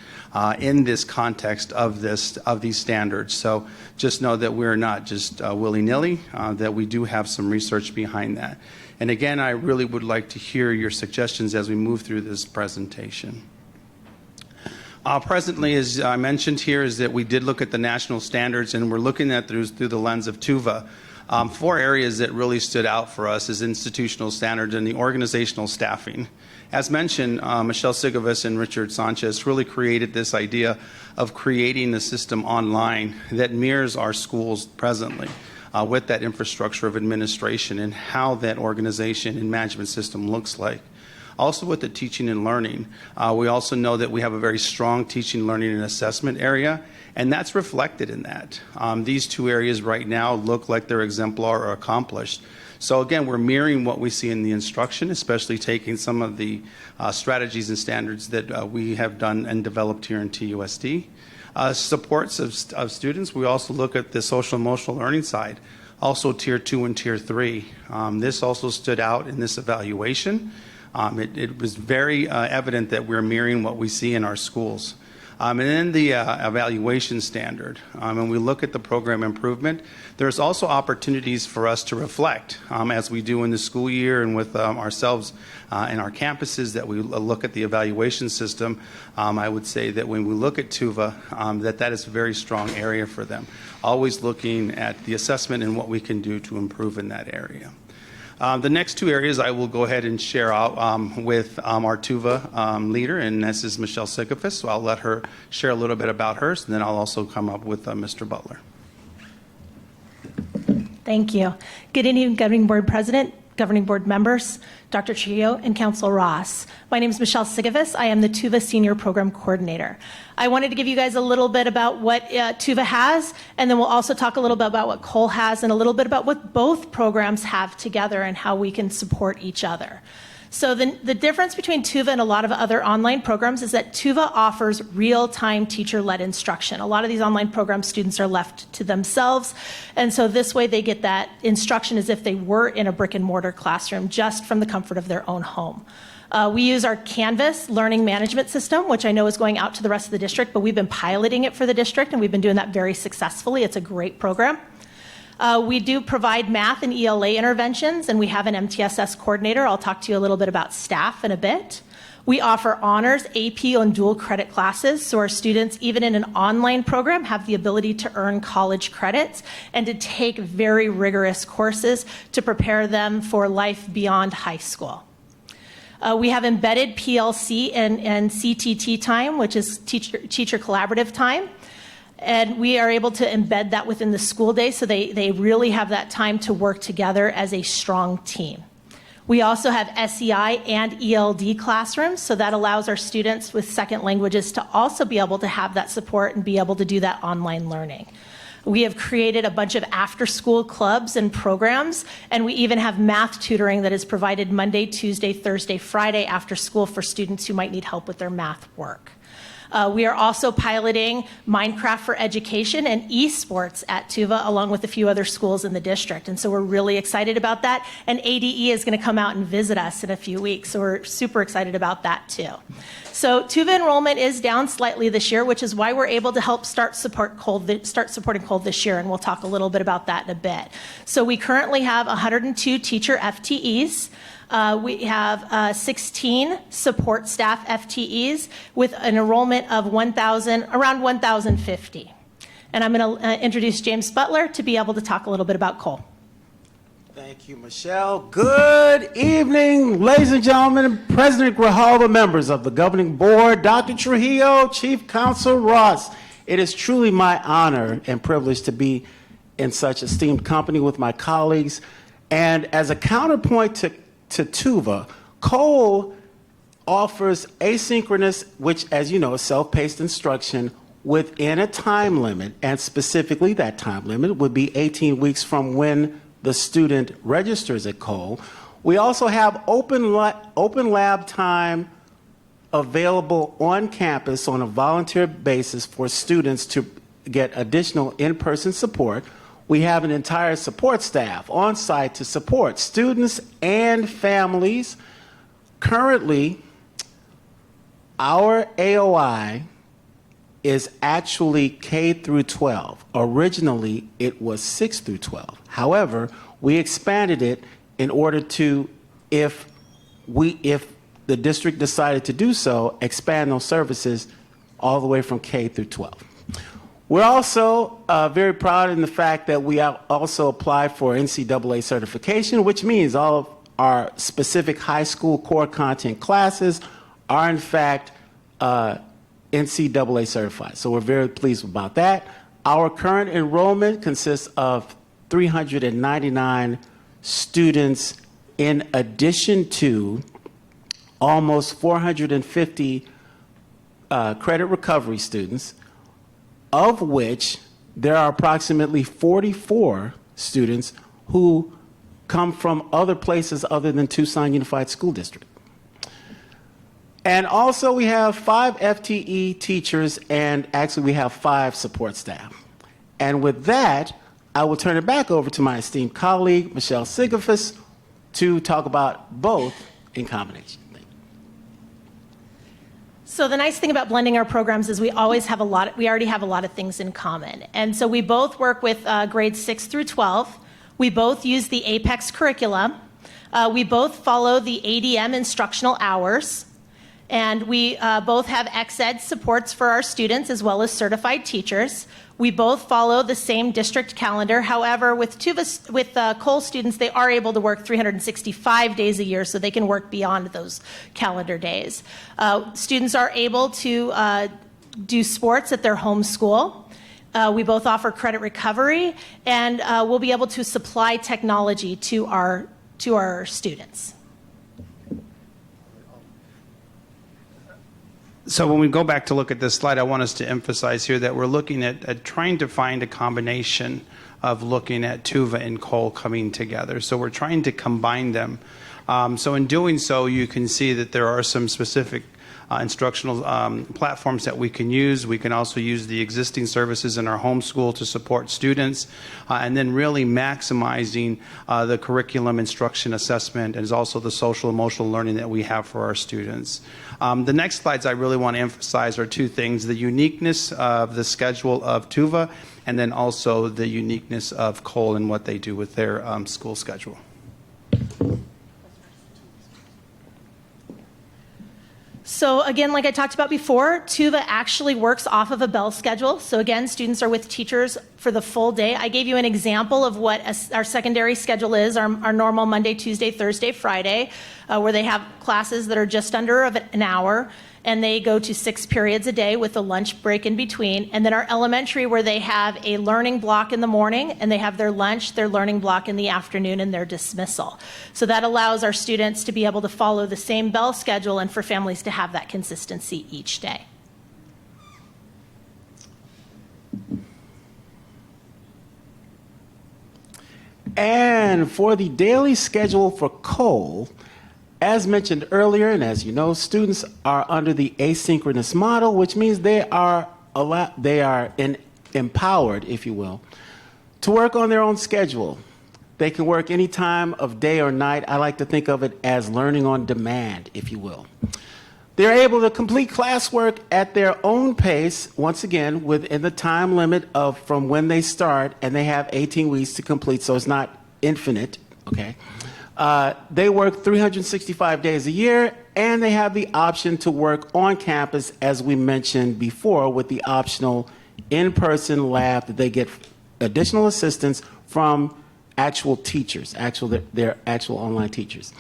in this context of these standards. So just know that we're not just willy-nilly, that we do have some research behind that. And again, I really would like to hear your suggestions as we move through this presentation. Presently, as I mentioned here, is that we did look at the national standards and we're looking at through the lens of Tuva. 4 areas that really stood out for us is institutional standards and the organizational staffing. As mentioned, Michelle Sigovas and Richard Sanchez really created this idea of creating a system online that mirrors our schools presently with that infrastructure of administration and how that organization and management system looks like. Also with the teaching and learning, we also know that we have a very strong teaching, learning, and assessment area, and that's reflected in that. These 2 areas right now look like they're exemplar or accomplished. So again, we're mirroring what we see in the instruction, especially taking some of the strategies and standards that we have done and developed here in TUSD. Supports of students, we also look at the social emotional learning side, also Tier 2 and Tier 3. This also stood out in this evaluation. It was very evident that we're mirroring what we see in our schools. And then the evaluation standard. When we look at the program improvement, there's also opportunities for us to reflect as we do in the school year and with ourselves and our campuses that we look at the evaluation system. I would say that when we look at Tuva, that is a very strong area for them. Always looking at the assessment and what we can do to improve in that area. The next 2 areas I will go ahead and share out with our Tuva leader, and this is Michelle Sigovas, so I'll let her share a little bit about hers, and then I'll also come up with Mr. Butler. Thank you. Good evening, Governing Board President, Governing Board members, Dr. Trio, and Council Ross. My name is Michelle Sigovas. I am the Tuva Senior Program Coordinator. I wanted to give you guys a little bit about what Tuva has, and then we'll also talk a little bit about what Cole has and a little bit about what both programs have together and how we can support each other. So the difference between Tuva and a lot of other online programs is that Tuva offers real-time teacher-led instruction. A lot of these online programs, students are left to themselves, and so this way they get that instruction as if they were in a brick-and-mortar classroom, just from the comfort of their own home. We use our Canvas learning management system, which I know is going out to the rest of the district, but we've been piloting it for the district, and we've been doing that very successfully. It's a great program. We do provide math and ELA interventions, and we have an MTSS coordinator. I'll talk to you a little bit about staff in a bit. We offer honors, AP, and dual credit classes, so our students, even in an online program, have the ability to earn college credits and to take very rigorous courses to prepare them for life beyond high school. We have embedded PLC and CTT time, which is teacher collaborative time. And we are able to embed that within the school day so they really have that time to work together as a strong team. We also have SEI and ELD classrooms, so that allows our students with second languages to also be able to have that support and be able to do that online learning. We have created a bunch of after-school clubs and programs, and we even have math tutoring that is provided Monday, Tuesday, Thursday, Friday after school for students who might need help with their math work. We are also piloting Minecraft for Education and esports at Tuva, along with a few other schools in the district. And so we're really excited about that. And ADE is going to come out and visit us in a few weeks. So we're super excited about that too. So Tuva enrollment is down slightly this year, which is why we're able to help start supporting Cole this year. And we'll talk a little bit about that in a bit. So we currently have 102 teacher FTEs. We have 16 support staff FTEs with an enrollment of around 1,050. And I'm going to introduce James Butler to be able to talk a little bit about Cole. Thank you, Michelle. Good evening, ladies and gentlemen, President Grijalva, members of the Governing Board, Dr. Trujillo, Chief Counsel Ross. It is truly my honor and privilege to be in such esteemed company with my colleagues And as a counterpoint to Tuva, Cole offers asynchronous, which, as you know, is self-paced instruction within a time limit, and specifically that time limit would be 18 weeks from when the student registers at Cole. We also have open lab time available on campus on a volunteer basis for students to get additional in-person support. We have an entire support staff on site to support students and families. Currently, our AOI is actually K through 12. Originally, it was 6 through 12. However, we expanded it in order to, if the district decided to do so, expand those services all the way from K through 12. We're also very proud in the fact that we have also applied for NCAA certification, which means all of our specific high school core content classes are in fact NCAA certified. So we're very pleased about that. Our current enrollment consists of 399 students in addition to almost 450 credit recovery students, of which there are approximately 44 students who come from other places other than Tucson Unified School District. And also we have 5 FTE teachers, and actually we have 5 support staff. And with that, I will turn it back over to my esteemed colleague, Michelle Sigafus, to talk about both in combination. So the nice thing about blending our programs is we already have a lot of things in common. And so we both work with grades 6 through 12. We both use the APEX curriculum. We both follow the ADM instructional hours. And we both have ex-ed supports for our students as well as certified teachers. We both follow the same district calendar. However, with Cole students, they are able to work 365 days a year, so they can work beyond those calendar days. Students are able to do sports at their home school. We both offer credit recovery, and we'll be able to supply technology to our students. So when we go back to look at this slide, I want us to emphasize here that we're looking at trying to find a combination of looking at Tuva and Cole coming together. So we're trying to combine them. So in doing so, you can see that there are some specific instructional platforms that we can use. We can also use the existing services in our home school to support students, and then really maximizing the curriculum instruction assessment and also the social emotional learning that we have for our students. The next slides I really want to emphasize are 2 things: the uniqueness of the schedule of Tuva, and then also the uniqueness of Cole and what they do with their school schedule. So again, like I talked about before, Tuva actually works off of a bell schedule. So again, students are with teachers for the full day. I gave you an example of what our secondary schedule is, our normal Monday, Tuesday, Thursday, Friday, where they have classes that are just under an hour, and they go to 6 periods a day with a lunch break in between. And then our elementary, where they have a learning block in the morning, and they have their lunch, their learning block in the afternoon, and their dismissal. So that allows our students to be able to follow the same bell schedule and for families to have that consistency each day. And for the daily schedule for Cole, as mentioned earlier, and as you know, students are under the asynchronous model, which means they are empowered, if you will, to work on their own schedule. They can work any time of day or night. I like to think of it as learning on demand, if you will. They're able to complete classwork at their own pace, once again, within the time limit of from when they start, and they have 18 weeks to complete, so it's not infinite, okay? They work 365 days a year, and they have the option to work on campus, as we mentioned before, with the optional in-person lab that they get additional assistance from actual teachers, their actual online teachers.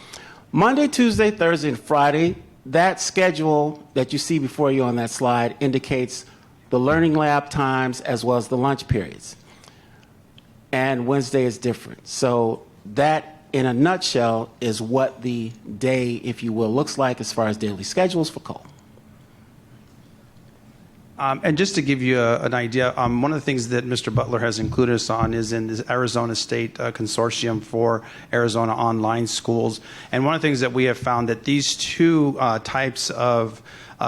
Monday, Tuesday, Thursday, and Friday, that schedule that you see before you on that slide indicates the learning lab times as well as the lunch periods. And Wednesday is different. So that in a nutshell, is what the day, if you will, looks like as far as daily schedules for Cole. And just to give you an idea, one of the things that Mr. Butler has included us on is in the Arizona State Consortium for Arizona Online Schools. And one of the things that we have found that these two types of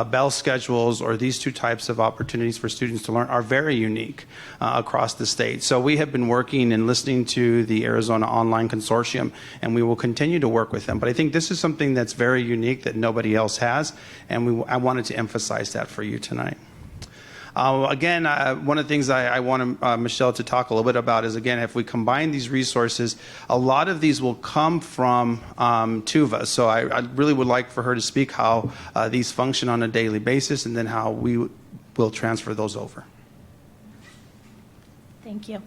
bell schedules, or these two types of opportunities for students to learn, are very unique across the state. So we have been working and listening to the Arizona Online Consortium, and we will continue to work with them. But I think this is something that's very unique that nobody else has, and I wanted to emphasize that for you tonight. Again, one of the things I want Michelle to talk a little bit about is, again, if we combine these resources, a lot of these will come from Tuva. So I really would like for her to speak how these function on a daily basis, and then how we will transfer those over. Thank you.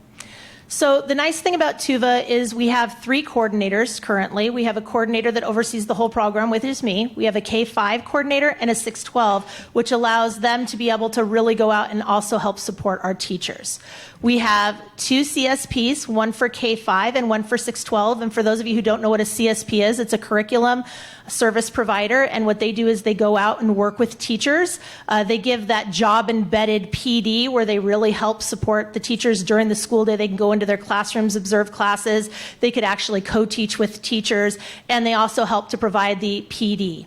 So the nice thing about Tuva is we have 3 coordinators currently. We have a coordinator that oversees the whole program, which is me. We have a K-5 coordinator and a 612, which allows them to be able to really go out and also help support our teachers. We have 2 CSPs, one for K-5 and one for 612. And for those of you who don't know what a CSP is, it's a curriculum service provider. And what they do is they go out and work with teachers. They give that job-embedded PD where they really help support the teachers during the school day. They can go into their classrooms, observe classes. They could actually co-teach with teachers. And they also help to provide the PD.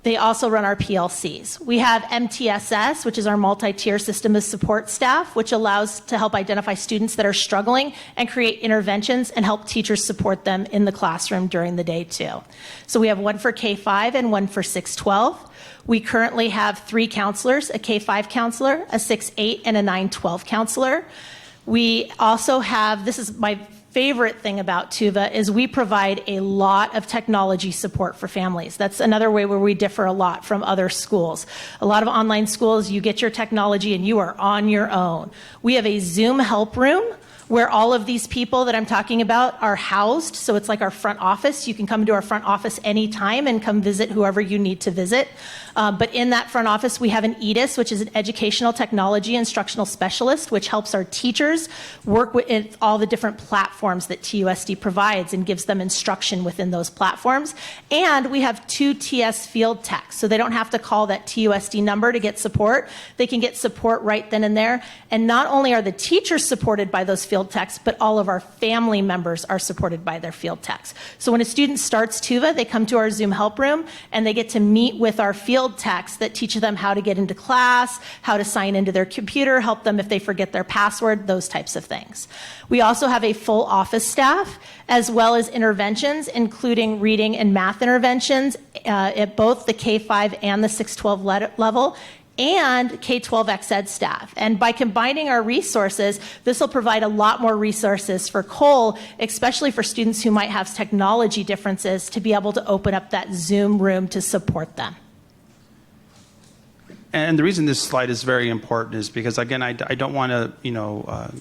They also run our PLCs. We have MTSS, which is our multi-tier system of support staff, which allows to help identify students that are struggling and create interventions and help teachers support them in the classroom during the day too. So we have one for K-5 and one for 612. We currently have 3 counselors, a K-5 counselor, a 6-8, and a 9-12 counselor. We also have, this is my favorite thing about Tuva, is we provide a lot of technology support for families. That's another way where we differ a lot from other schools. A lot of online schools, you get your technology and you are on your own. We have a Zoom help room where all of these people that I'm talking about are housed. So it's like our front office. You can come to our front office anytime and come visit whoever you need to visit. But in that front office, we have an EDIS, which is an educational technology instructional specialist, which helps our teachers work with all the different platforms that TUSD provides and gives them instruction within those platforms. And we have 2 TS field techs, so they don't have to call that TUSD number to get support. They can get support right then and there. And not only are the teachers supported by those field techs, but all of our family members are supported by their field techs. So when a student starts Tuva, they come to our Zoom help room and they get to meet with our field techs that teach them how to get into class, how to sign into their computer, help them if they forget their password, those types of things. We also have a full office staff, as well as interventions, including reading and math interventions at both the K-5 and the 612 level, and K-12 Ex-Ed staff. And by combining our resources, this will provide a lot more resources for Cole, especially for students who might have technology differences, to be able to open up that Zoom room to support them. And the reason this slide is very important is because, again, I don't want to,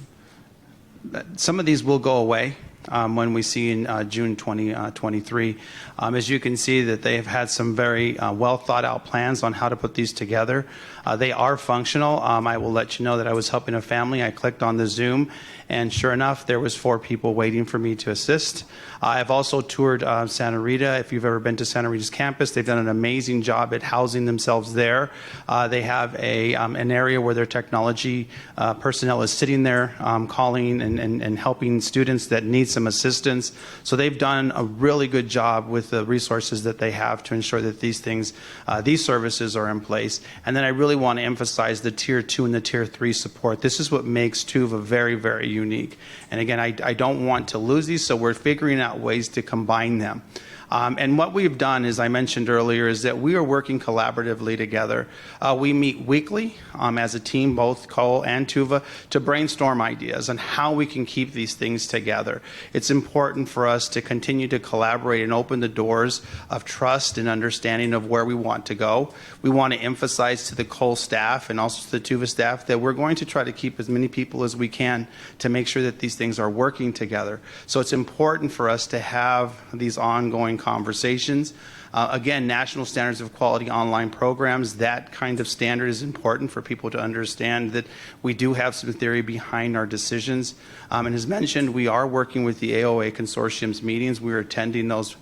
some of these will go away when we see in June 2023. As you can see, that they have had some very well thought out plans on how to put these together. They are functional. I will let you know that I was helping a family. I clicked on the Zoom, and sure enough, there was 4 people waiting for me to assist. I've also toured Santa Rita. If you've ever been to Santa Rita's campus, they've done an amazing job at housing themselves there. They have an area where their technology personnel is sitting there calling and helping students that need some assistance. So they've done a really good job with the resources that they have to ensure that these things, these services are in place. And then I really want to emphasize the Tier 2 and the Tier 3 support. This is what makes Tuva very, very unique. And again, I don't want to lose these, so we're figuring out ways to combine them. And what we've done, as I mentioned earlier, is that we are working collaboratively together. We meet weekly as a team, both Cole and Tuva, to brainstorm ideas on how we can keep these things together. It's important for us to continue to collaborate and open the doors of trust and understanding of where we want to go. We want to emphasize to the Cole staff and also to the Tuva staff that we're going to try to keep as many people as we can to make sure that these things are working together. So it's important for us to have these ongoing conversations. Again, national standards of quality online programs, that kind of standard is important for people to understand that we do have some theory behind our decisions. And as mentioned, we are working with the AOA Consortium's meetings. We are attending those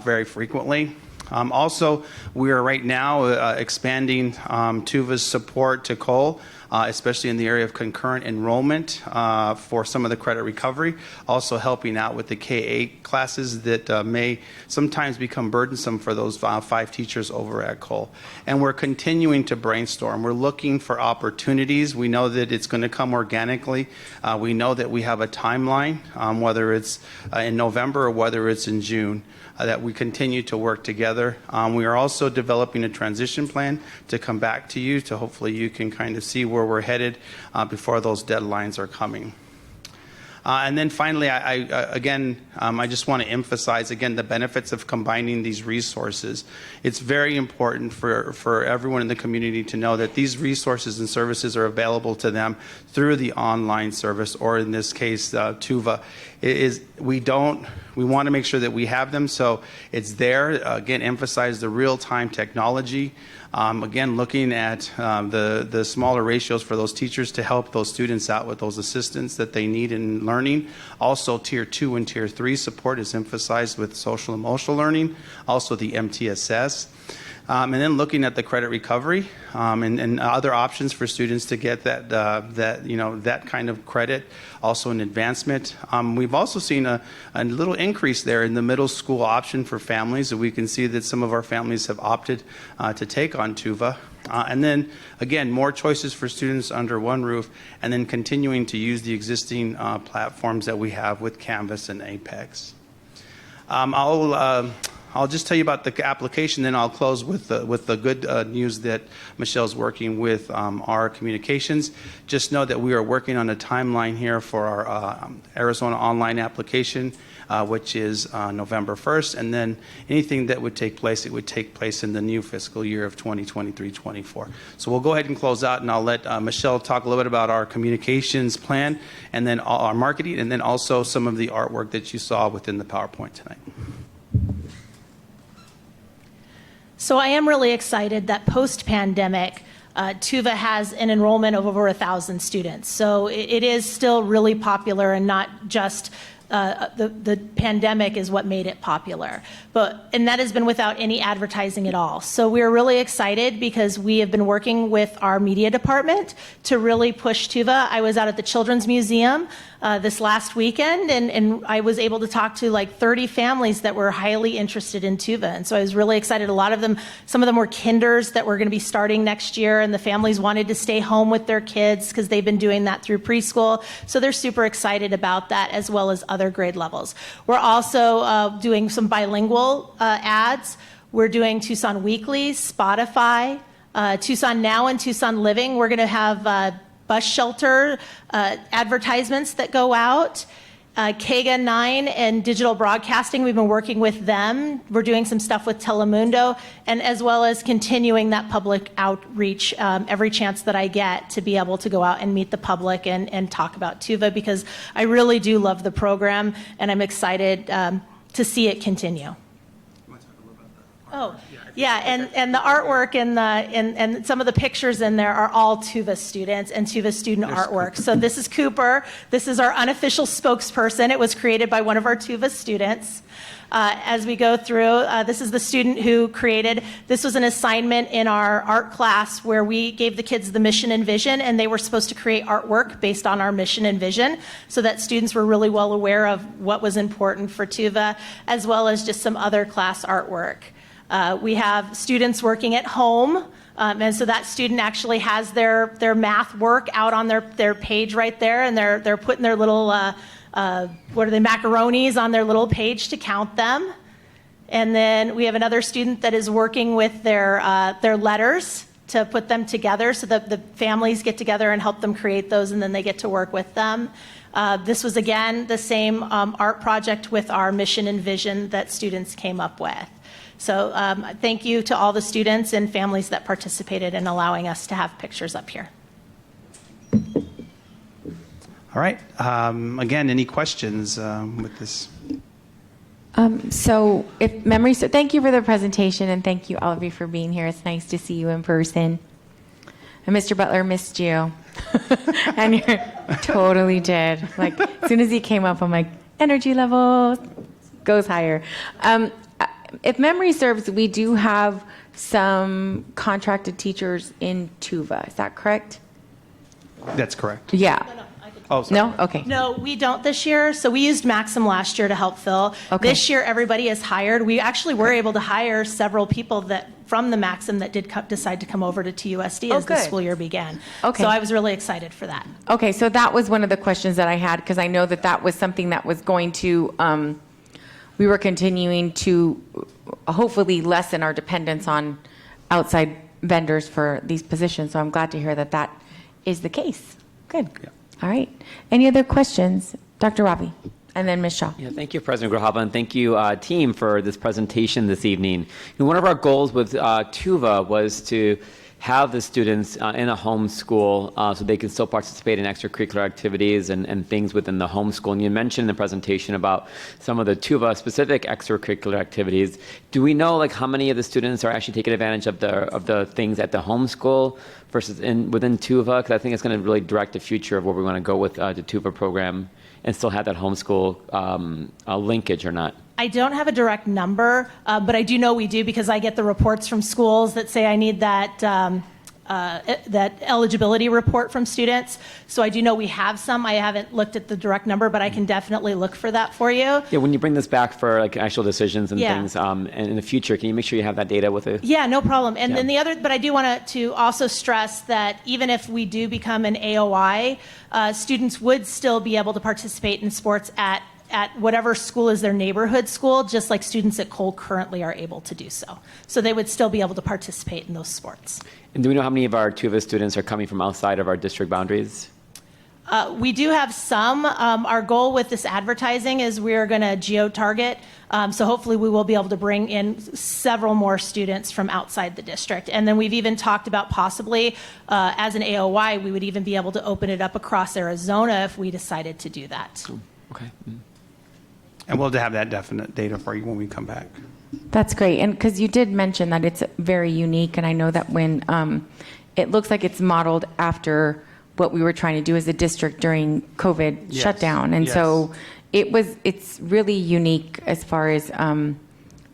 very frequently. Also, we are right now expanding Tuva's support to Cole, especially in the area of concurrent enrollment for some of the credit recovery, also helping out with the K-8 classes that may sometimes become burdensome for those 5 teachers over at Cole. And we're continuing to brainstorm. We're looking for opportunities. We know that it's going to come organically. We know that we have a timeline, whether it's in November or whether it's in June, that we continue to work together. We are also developing a transition plan to come back to you, to hopefully you can kind of see where we're headed before those deadlines are coming. And then finally, I just want to emphasize again the benefits of combining these resources. It's very important for everyone in the community to know that these resources and services are available to them through the online service, or in this case, Tuva. We want to make sure that we have them, so it's there. Again, emphasize the real-time technology. Again, looking at the smaller ratios for those teachers to help those students out with those assistance that they need in learning. Also, Tier 2 and Tier 3 support is emphasized with social emotional learning. Also, the MTSS. And then looking at the credit recovery and other options for students to get that kind of credit, also an advancement. We've also seen a little increase there in the middle school option for families. So we can see that some of our families have opted to take on Tuva. And then, again, more choices for students under one roof, and then continuing to use the existing platforms that we have with Canvas and Apex. I'll just tell you about the application, then I'll close with the good news that Michelle's working with our communications. Just know that we are working on a timeline here for our Arizona online application, which is November 1st, and then anything that would take place, it would take place in the new fiscal year of 2023-24. So we'll go ahead and close out, and I'll let Michelle talk a little bit about our communications plan, and then our marketing, and then also some of the artwork that you saw within the PowerPoint tonight. So I am really excited that post-pandemic, Tuva has an enrollment of over 1,000 students. So it is still really popular, and not just the pandemic is what made it popular. And that has been without any advertising at all. So we're really excited because we have been working with our media department to really push Tuva. I was out at the Children's Museum this last weekend, and I was able to talk to like 30 families that were highly interested in Tuva. And so I was really excited. A lot of them, some of them were kinders that were going to be starting next year, and the families wanted to stay home with their kids because they've been doing that through preschool. So they're super excited about that, as well as other grade levels. We're also doing some bilingual ads. We're doing Tucson Weeklies, Spotify, Tucson Now, and Tucson Living. We're going to have bus shelter advertisements that go out. KEGA 9 and digital broadcasting, we've been working with them. We're doing some stuff with Telemundo, and as well as continuing that public outreach every chance that I get to be able to go out and meet the public and talk about Tuva, because I really do love the program, and I'm excited to see it continue. Oh, yeah, and the artwork and some of the pictures in there are all Tuva students and Tuva student artwork. So this is Cooper. This is our unofficial spokesperson. It was created by one of our Tuva students. As we go through, this is the student who created, this was an assignment in our art class where we gave the kids the mission and vision, and they were supposed to create artwork based on our mission and vision, so that students were really well aware of what was important for Tuva, as well as just some other class artwork. We have students working at home, and so that student actually has their math work out on their page right there, and they're putting their little, macaronis on their little page to count them. And then we have another student that is working with their letters to put them together, so that the families get together and help them create those, and then they get to work with them. This was, again, the same art project with our mission and vision that students came up with. So thank you to all the students and families that participated in allowing us to have pictures up here. All right. Again, any questions with this? So if memory, so thank you for the presentation and thank you all of you for being here. It's nice to see you in person. And Mr. Butler missed you. And you totally did. Like as soon as he came up, I'm like, energy level goes higher. If memory serves, we do have some contracted teachers in Tuva. Is that correct? That's correct. Yeah. Oh, sorry. No? Okay. No, we don't this year. So we used Maxim last year to help fill. Okay. This year, everybody is hired. We actually were able to hire several people that from the Maxim that did decide to come over to TUSD as the good. school year began. Okay. So I was really excited for that. Okay, so that was one of the questions that I had because I know that that was something that was going to, we were continuing to hopefully lessen our dependence on outside vendors for these positions. So I'm glad to hear that that is the case. Good. Yeah. All right. Any other questions? Dr. Ravi, and then Ms. Shaw. Yeah, thank you, President Grijalva, and thank you, team, for this presentation this evening. And one of our goals with Tuva was to have the students in a home school so they can still participate in extracurricular activities and things within the home school. And you mentioned in the presentation about some of the Tuva-specific extracurricular activities. Do we know like how many of the students are actually taking advantage of the things at the home school versus within Tuva? Because I think it's going to really direct the future of where we want to go with the Tuva program and still have that homeschool linkage or not. I don't have a direct number, but I do know we do because I get the reports from schools that say I need that that eligibility report from students. So I do know we have some. I haven't looked at the direct number, but I can definitely look for that for you. Yeah, when you bring this back for like actual decisions and Yeah. things, and in the future, can you make sure you have that data with it? Yeah, no problem. And Yeah. then the other, but I do want to also stress that even if we do become an AOI, students would still be able to participate in sports at whatever school is their neighborhood school, just like students at Cole currently are able to do so. So they would still be able to participate in those sports. And do we know how many of our Tuva students are coming from outside of our district boundaries? We do have some. Our goal with this advertising is we're going to geo-target. So hopefully we will be able to bring in several more students from outside the district. And then we've even talked about possibly, as an AOY, we would even be able to open it up across Arizona if we decided to do that. Okay. And we'll have that definite data for you when we come back. That's great. And because you did mention that it's very unique, and I know that when it looks like it's modeled after what we were trying to do as a district during COVID Yes. shutdown. And Yes. so it's really unique as far as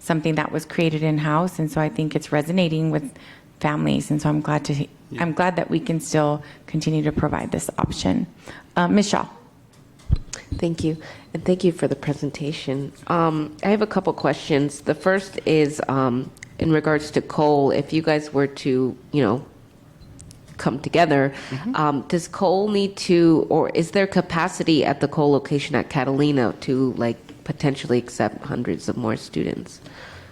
something that was created in-house. And so I think it's resonating with families. And so I'm glad that we can still continue to provide this option. Ms. Shaw. Thank you. And thank you for the presentation. I have a couple questions. The first is in regards to Cole. If you guys were to, come together, does Cole need to, or is there capacity at the Cole location at Catalina to potentially accept hundreds of more students?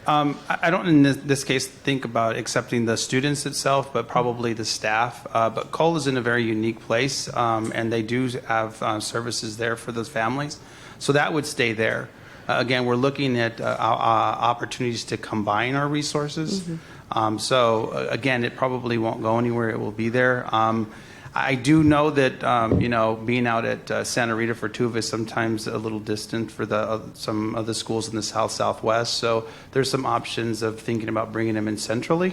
I don't in this case think about accepting the students itself, but probably the staff. But Cole is in a very unique place, and they do have services there for those families. So that would stay there. Again, we're looking at opportunities to combine our resources. So again, it probably won't go anywhere. It will be there. I do know that being out at Santa Rita for Tuva is sometimes a little distant for some of the schools in the southwest. So there's some options of thinking about bringing them in centrally.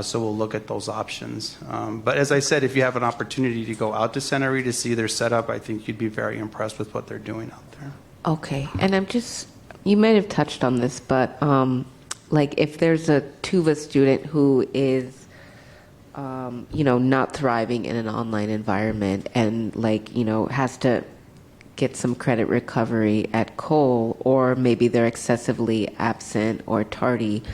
So we'll look at those options. But as I said, if you have an opportunity to go out to Santa Rita to see their setup, I think you'd be very impressed with what they're doing out there. Okay. And you might have touched on this, but if there's a Tuva student who is not thriving in an online environment and has to get some credit recovery at Cole, or maybe they're excessively absent or tardy,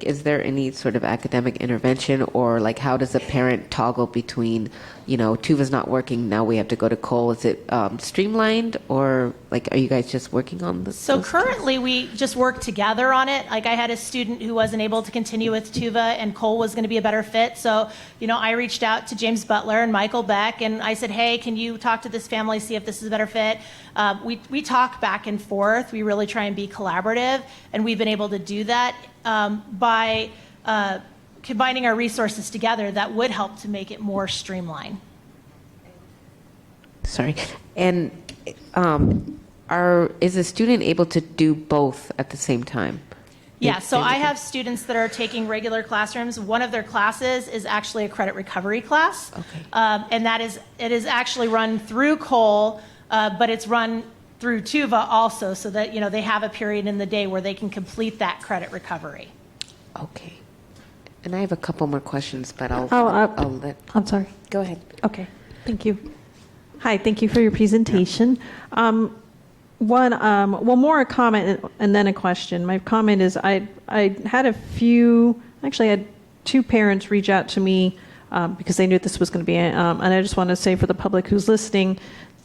is there any sort of academic intervention, or how does a parent toggle between, Tuva's not working, now we have to go to Cole? Is it streamlined, or are you guys just working on this? So currently we just work together on it. I had a student who wasn't able to continue with Tuva, and Cole was going to be a better fit. So, I reached out to James Butler and Michael Beck, and I said, hey, can you talk to this family, see if this is a better fit? We talk back and forth. We really try and be collaborative, and we've been able to do that by combining our resources together. That would help to make it more streamlined. Sorry. And is a student able to do both at the same time? Yeah, so I have students that are taking regular classrooms. One of their classes is actually a credit recovery class. Okay. And it is actually run through Cole, but it's run through Tuva also, so that, they have a period in the day where they can complete that credit recovery. Okay. And I have a couple more questions, but I'll let... I'm sorry. Go ahead. Okay, thank you. Hi, thank you for your presentation. One more a comment and then a question. My comment is I had had two parents reach out to me because they knew this was going to be, and I just want to say for the public who's listening,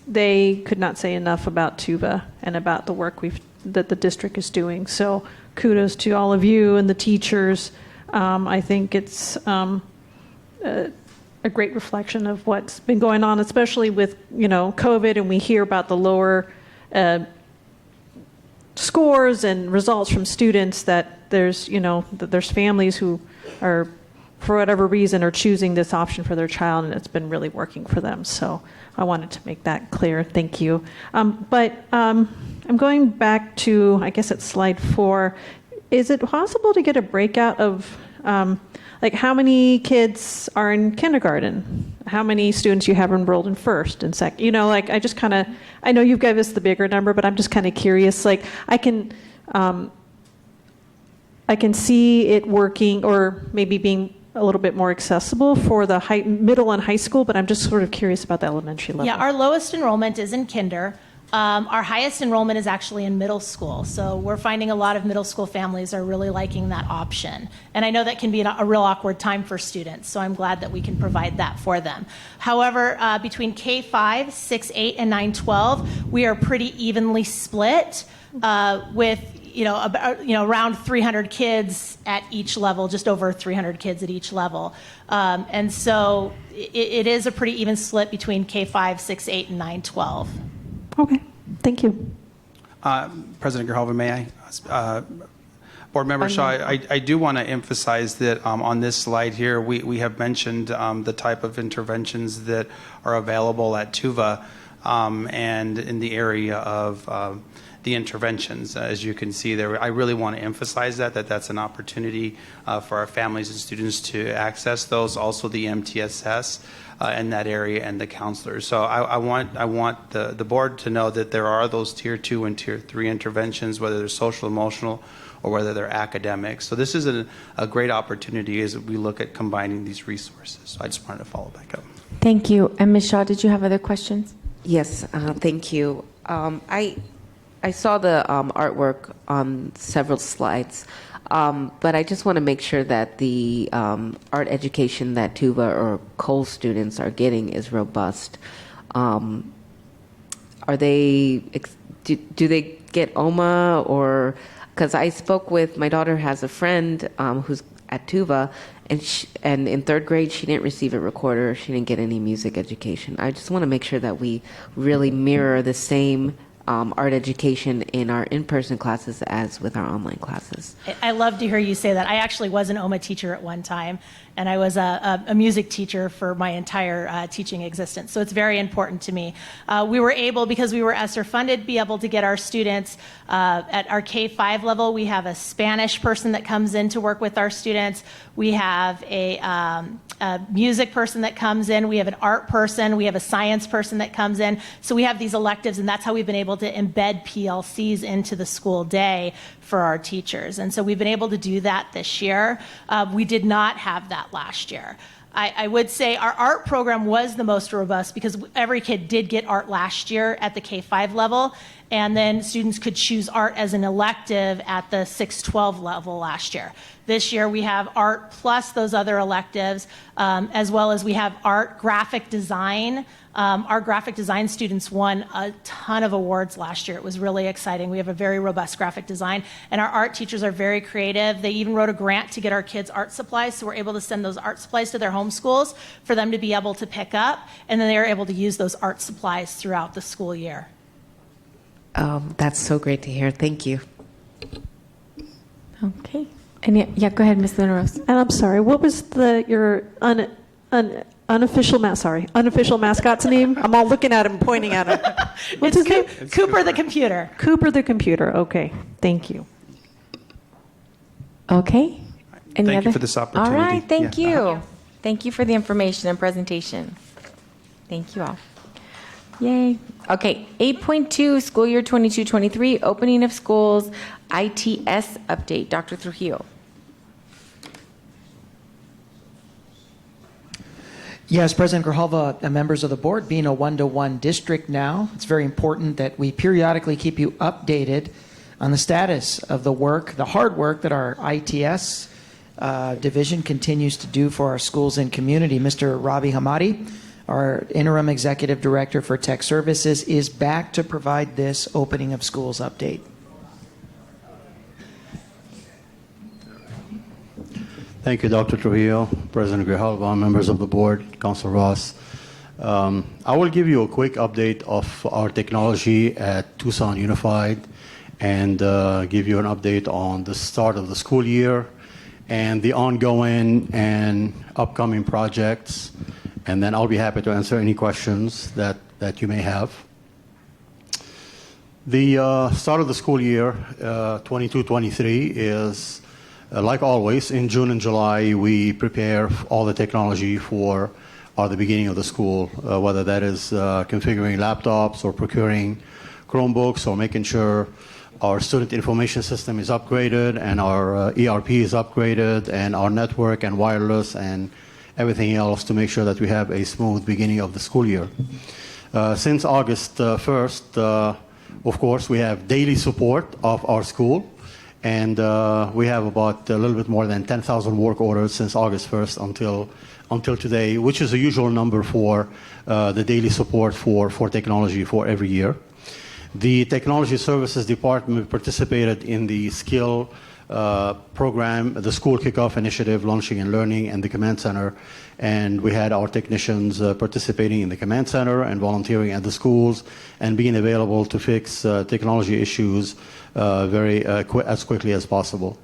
they could not say enough about Tuva and about the work that the district is doing. So kudos to all of you and the teachers. I think it's a great reflection of what's been going on, especially with COVID, and we hear about the lower scores and results from students, that there's families who are, for whatever reason, are choosing this option for their child, and it's been really working for them. So I wanted to make that clear. Thank you. But I'm going back to, I guess it's slide 4. Is it possible to get a breakout of like how many kids are in kindergarten, how many students you have enrolled in first and second? I know you've given us the bigger number, but I'm just kind of curious. Like I can see it working, or maybe being a little bit more accessible for the middle and high school, but I'm just sort of curious about the elementary level. Yeah, our lowest enrollment is in kinder. Our highest enrollment is actually in middle school. So we're finding a lot of middle school families are really liking that option. And I know that can be a real awkward time for students, so I'm glad that we can provide that for them. However, between K-5, 6, 8, and 9, 12, we are pretty evenly split with around 300 kids at each level, just over 300 kids at each level. And so it is a pretty even split between K-5, 6, 8, and 9, 12. Okay, thank you. President Grijalva, may I? Board member Shaw, I do want to emphasize that on this slide here, we have mentioned the type of interventions that are available at Tuva and in the area of the interventions. As you can see there, I really want to emphasize that's an opportunity for our families and students to access those. Also the MTSS in that area and the counselors. So I want the board to know that there are those tier 2 and tier 3 interventions, whether they're social, emotional, or whether they're academic. So this is a great opportunity as we look at combining these resources. So I just wanted to follow back up. Thank you. And Ms. Shaw, did you have other questions? Yes, thank you. I saw the artwork on several slides, but I just want to make sure that the art education that Tuva or Cole students are getting is robust. Are they, do they get OMA, or, because I spoke with, my daughter has a friend who's at Tuva, and in 3rd grade she didn't receive a recorder, she didn't get any music education. I just want to make sure that we really mirror the same art education in our in-person classes as with our online classes. I love to hear you say that. I actually was an OMA teacher at one time, and I was a music teacher for my entire teaching existence. So it's very important to me. We were able, because we were ESSER funded, be able to get our students at our K-5 level. We have a Spanish person that comes in to work with our students. We have a music person that comes in. We have an art person. We have a science person that comes in. So we have these electives, and that's how we've been able to embed PLCs into the school day for our teachers. And so we've been able to do that this year. We did not have that last year. I would say our art program was the most robust because every kid did get art last year at the K-5 level, and then students could choose art as an elective at the 6-12 level last year. This year we have art plus those other electives, as well as we have art, graphic design. Our graphic design students won a ton of awards last year. It was really exciting. We have a very robust graphic design, and our art teachers are very creative. They even wrote a grant to get our kids art supplies, so we're able to send those art supplies to their home schools for them to be able to pick up, and then they are able to use those art supplies throughout the school year. That's so great to hear. Thank you. Okay. And yeah, go ahead, Ms. Luna Rose. And I'm sorry, what was your unofficial mascot's name? I'm all looking at him, pointing at him. What's his name? Cooper the computer. Cooper the computer. Okay, thank you. Okay. Thank you for this opportunity. All right, thank Yeah. you. Thank you for the information and presentation. Thank you all. Yay. Okay, 8.2, school year 22-23, opening of schools, ITS update. Dr. Trujillo. Yes, President Grijalva and members of the board, being a one-to-one district now, it's very important that we periodically keep you updated on the status of the work, the hard work that our ITS division continues to do for our schools and community. Mr. Ravi Hamadi, our interim executive director for tech services, is back to provide this opening of schools update. Thank you, Dr. Trujillo, President Grijalva, members of the board, Council Ross. I will give you a quick update of our technology at Tucson Unified and give you an update on the start of the school year and the ongoing and upcoming projects. And then I'll be happy to answer any questions that you may have. The start of the school year, 22-23, is like always, in June and July, we prepare all the technology for the beginning of the school, whether that is configuring laptops or procuring Chromebooks or making sure our student information system is upgraded and our ERP is upgraded and our network and wireless and everything else to make sure that we have a smooth beginning of the school year. Since August 1st, of course, we have daily support of our school. And we have about a little bit more than 10,000 work orders since August 1st until today, which is a usual number for the daily support for technology for every year. The Technology Services Department participated in the skill program, the School Kickoff Initiative, Launching and Learning, and the Command Center. And we had our technicians participating in the Command Center and volunteering at the schools and being available to fix technology issues as quickly as possible.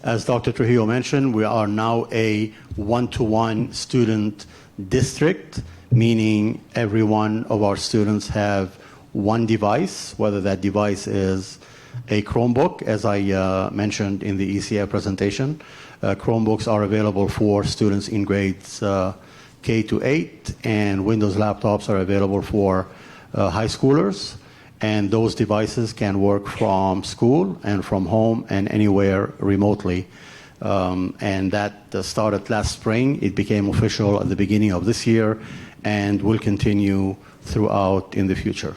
As Dr. Trujillo mentioned, we are now a one-to-one student district, meaning every one of our students have one device, whether that device is a Chromebook, as I mentioned in the ECF presentation. Chromebooks are available for students in grades K to 8, and Windows laptops are available for high schoolers. And those devices can work from school and from home and anywhere remotely. And that started last spring. It became official at the beginning of this year and will continue throughout in the future.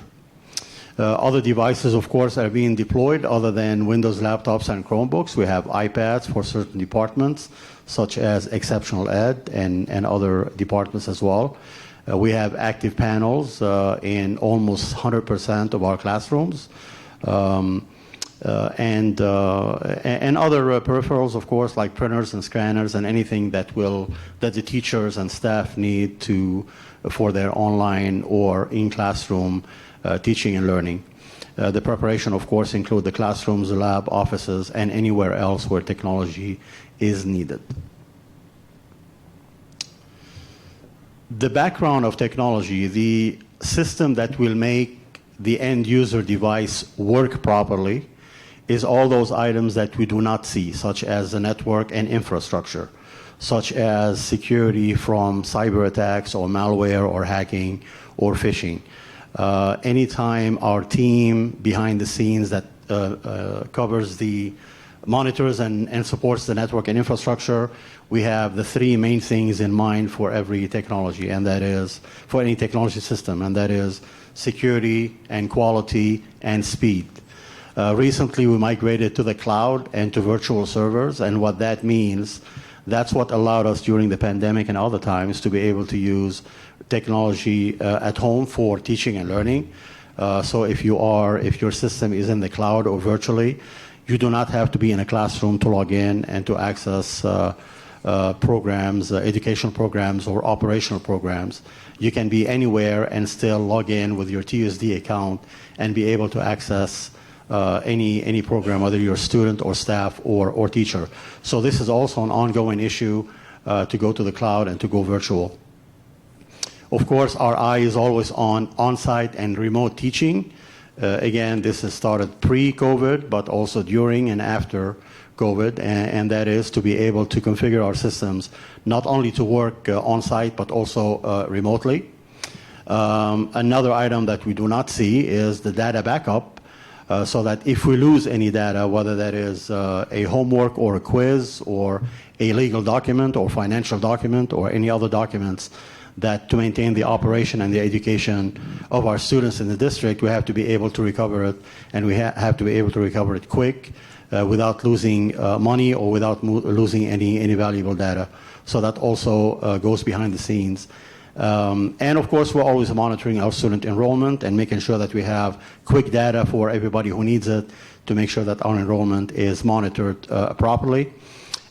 Other devices, of course, are being deployed other than Windows laptops and Chromebooks. We have iPads for certain departments, such as exceptional ed and other departments as well. We have active panels in almost 100% of our classrooms, and other peripherals, of course, like printers and scanners and anything that the teachers and staff need for their online or in-classroom teaching and learning. The preparation, of course, include the classrooms, the lab, offices, and anywhere else where technology is needed. The background of technology, the system that will make the end user device work properly, is all those items that we do not see, such as the network and infrastructure, such as security from cyber attacks or malware or hacking or phishing. Anytime our team behind the scenes that covers the monitors and supports the network and infrastructure, we have the three main things in mind for every technology, and that is for any technology system, and that is security and quality and speed. Recently, we migrated to the cloud and to virtual servers, and what that means, that's what allowed us during the pandemic and other times to be able to use technology at home for teaching and learning. So if your system is in the cloud or virtually, you do not have to be in a classroom to log in and to access programs, educational programs or operational programs. You can be anywhere and still log in with your TUSD account and be able to access any program, whether you're a student or staff or teacher. So this is also an ongoing issue to go to the cloud and to go virtual. Of course, our eye is always on on-site and remote teaching. Again, this has started pre-COVID, but also during and after COVID, and that is to be able to configure our systems not only to work on-site, but also remotely. Another item that we do not see is the data backup, so that if we lose any data, whether that is a homework or a quiz or a legal document or financial document or any other documents, that to maintain the operation and the education of our students in the district, we have to be able to recover it, and we have to be able to recover it quick without losing money or without losing any valuable data. So that also goes behind the scenes. And of course, we're always monitoring our student enrollment and making sure that we have quick data for everybody who needs it to make sure that our enrollment is monitored properly.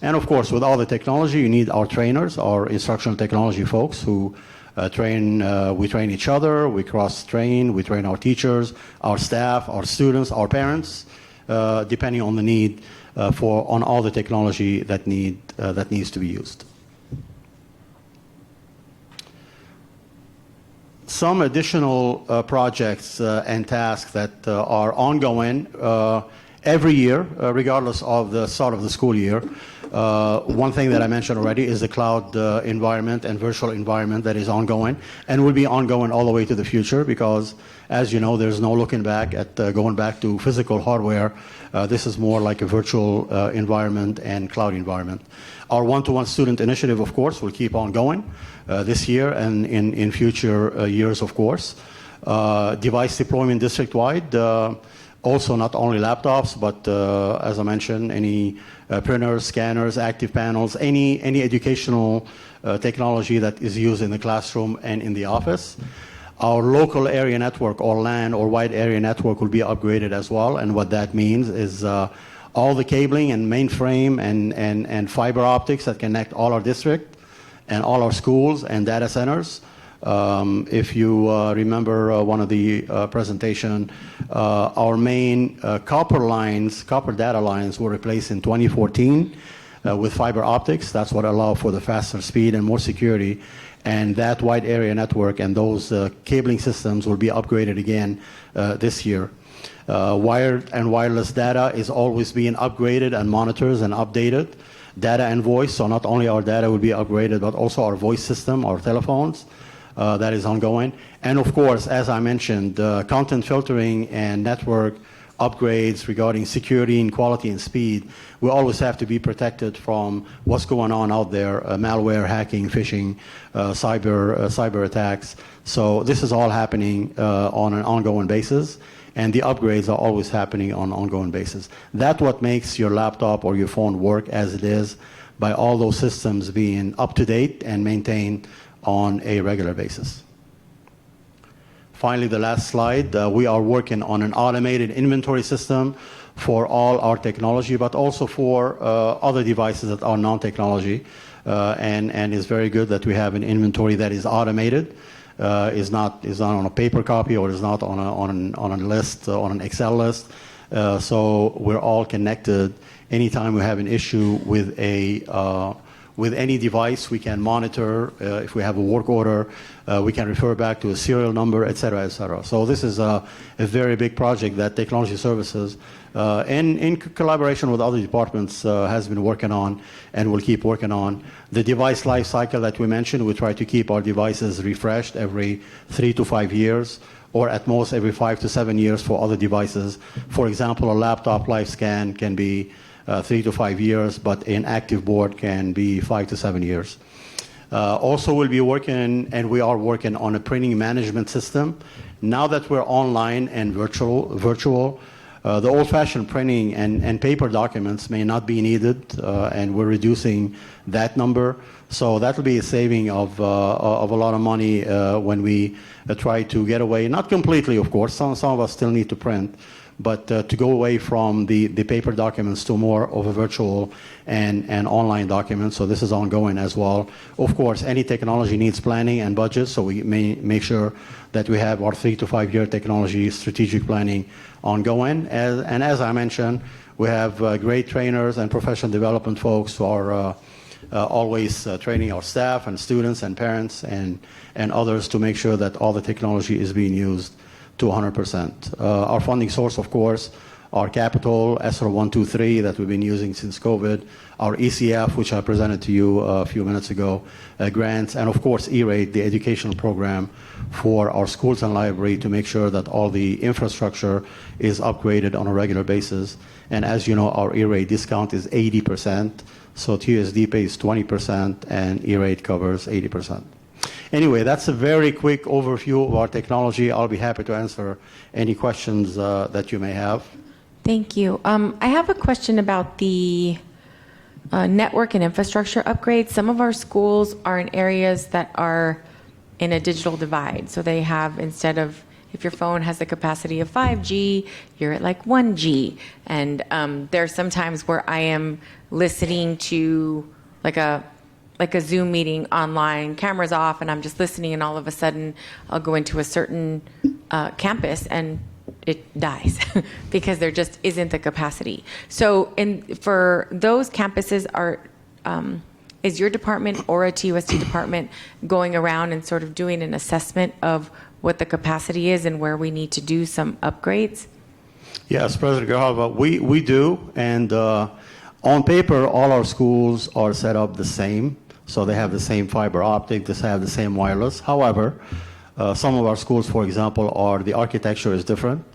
And of course, with all the technology, you need our trainers, our instructional technology folks who we train each other, we cross-train, we train our teachers, our staff, our students, our parents, depending on the need on all the technology that needs to be used. Some additional projects and tasks that are ongoing every year, regardless of the start of the school year. One thing that I mentioned already is the cloud environment and virtual environment that is ongoing and will be ongoing all the way to the future, because, as you know, there's no looking back at going back to physical hardware. This is more like a virtual environment and cloud environment. Our one-to-one student initiative, of course, will keep on going this year and in future years, of course. Device deployment district-wide, also not only laptops, but as I mentioned, any printers, scanners, active panels, any educational technology that is used in the classroom and in the office. Our local area network, or LAN, or wide area network, will be upgraded as well. And what that means is all the cabling and mainframe and fiber optics that connect all our district and all our schools and data centers. If you remember one of the presentation, our main copper data lines were replaced in 2014 with fiber optics. That's what allowed for the faster speed and more security. And that wide area network and those cabling systems will be upgraded again this year. Wired and wireless data is always being upgraded and monitored and updated. Data and voice, so not only our data will be upgraded, but also our voice system, our telephones. That is ongoing. And of course, as I mentioned, content filtering and network upgrades regarding security and quality and speed, we always have to be protected from what's going on out there, malware, hacking, phishing, cyber attacks. So this is all happening on an ongoing basis, and the upgrades are always happening on an ongoing basis. That's what makes your laptop or your phone work as it is, by all those systems being up to date and maintained on a regular basis. Finally, the last slide, we are working on an automated inventory system for all our technology, but also for other devices that are non-technology. And it's very good that we have an inventory that is automated, is not on a paper copy, or is not on a list, on an Excel list. So we're all connected. Anytime we have an issue with with any device, we can monitor. If we have a work order, we can refer back to a serial number, et cetera, et cetera. So this is a very big project that Technology Services, in collaboration with other departments, has been working on and will keep working on. The device life cycle that we mentioned, we try to keep our devices refreshed every 3 to 5 years, or at most every 5 to 7 years for other devices. For example, a laptop lifespan can be 3 to 5 years, but an active board can be 5 to 7 years. Also, we'll be working, and we are working on a printing management system. Now that we're online and virtual, the old-fashioned printing and paper documents may not be needed, and we're reducing that number. So that will be a saving of a lot of money when we try to get away, not completely, of course. Some of us still need to print, but to go away from the paper documents to more of a virtual and online documents. So this is ongoing as well. Of course, any technology needs planning and budget, so we may make sure that we have our 3 to 5 year technology strategic planning ongoing. And as I mentioned, we have great trainers and professional development folks who are always training our staff and students and parents and others to make sure that all the technology is being used to 100%. Our funding source, of course, our capital, ESSER 123 that we've been using since COVID, our ECF, which I presented to you a few minutes ago, grants, and of course E-Rate, the educational program for our schools and library to make sure that all the infrastructure is upgraded on a regular basis. And as you know, our E-Rate discount is 80%, so TUSD pays 20% and E-Rate covers 80%. Anyway, that's a very quick overview of our technology. I'll be happy to answer any questions that you may have. Thank you. I have a question about the network and infrastructure upgrades. Some of our schools are in areas that are in a digital divide. So they have, instead of, if your phone has the capacity of 5G, you're at like 1G. And there's sometimes where I am listening to like a Zoom meeting online, cameras off, and I'm just listening, and all of a sudden I'll go into a certain campus and it dies because there just isn't the capacity. So for those campuses, is your department or a TUSD department going around and sort of doing an assessment of what the capacity is and where we need to do some upgrades? Yes, President Grijalva, we do. And on paper, all our schools are set up the same. So they have the same fiber optic, they have the same wireless. However, some of our schools, for example, the architecture is different.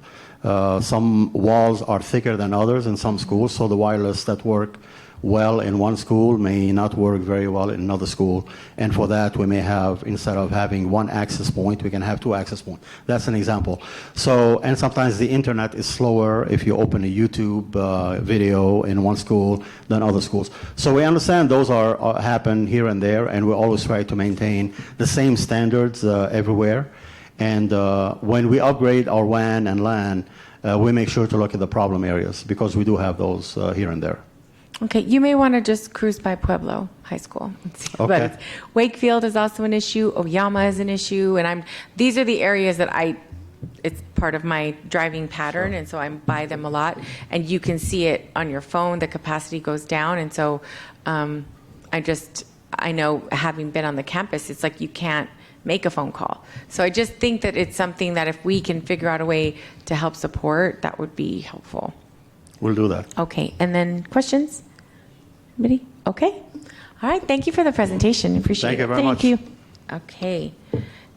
Some walls are thicker than others in some schools, so the wireless that work well in one school may not work very well in another school. And for that, we may have, instead of having one access point, we can have two access points. That's an example. So, and sometimes the internet is slower if you open a YouTube video in one school than other schools. So we understand those happen here and there, and we always try to maintain the same standards everywhere. And when we upgrade our WAN and LAN, we make sure to look at the problem areas because we do have those here and there. Okay, you may want to just cruise by Pueblo High School. Okay. But Wakefield is also an issue. Oyama is an issue, and these are the areas that it's part of my driving pattern, and so I'm by them a lot. And you can see it on your phone. The capacity goes down, and so I know, having been on the campus, it's like you can't make a phone call. So I just think that it's something that if we can figure out a way to help support, that would be helpful. We'll do that. Okay, and then questions? Anybody? Okay. All right, thank you for the presentation. Appreciate it. Thank you very much. Thank you. Okay,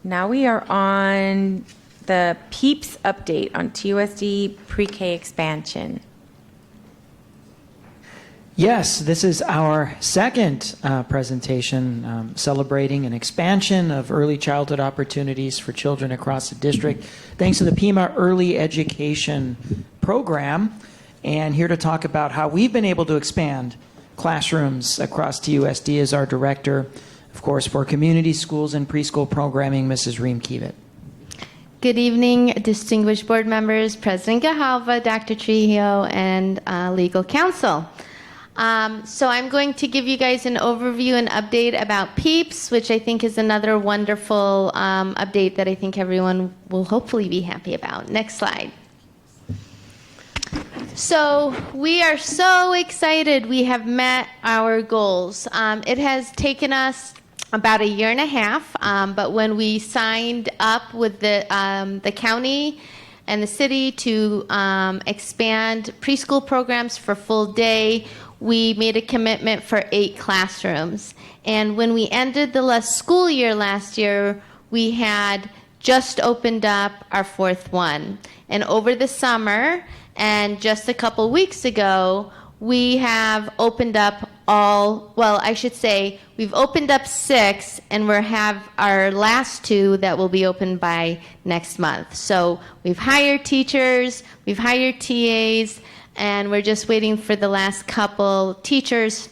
now we are on the PEEPS update on TUSD pre-K expansion. Yes, this is our second presentation celebrating an expansion of early childhood opportunities for children across the district, thanks to the PEMA Early Education Program. And here to talk about how we've been able to expand classrooms across TUSD is our director, of course, for community schools and preschool programming, Mrs. Reem Kiewit. Good evening, distinguished board members, President Grijalva, Dr. Trujillo, and legal counsel. So I'm going to give you guys an overview and update about PEEPS, which I think is another wonderful update that I think everyone will hopefully be happy about. Next slide. So we are so excited. We have met our goals. It has taken us about a year and a half, but when we signed up with the county and the city to expand preschool programs for full day, we made a commitment for 8 classrooms. And when we ended the school year last year, we had just opened up our 4th one. And over the summer, and just a couple weeks ago, we have opened up we've opened up 6, and we have our last 2 that will be open by next month. So we've hired teachers, we've hired TAs, and we're just waiting for the last couple teachers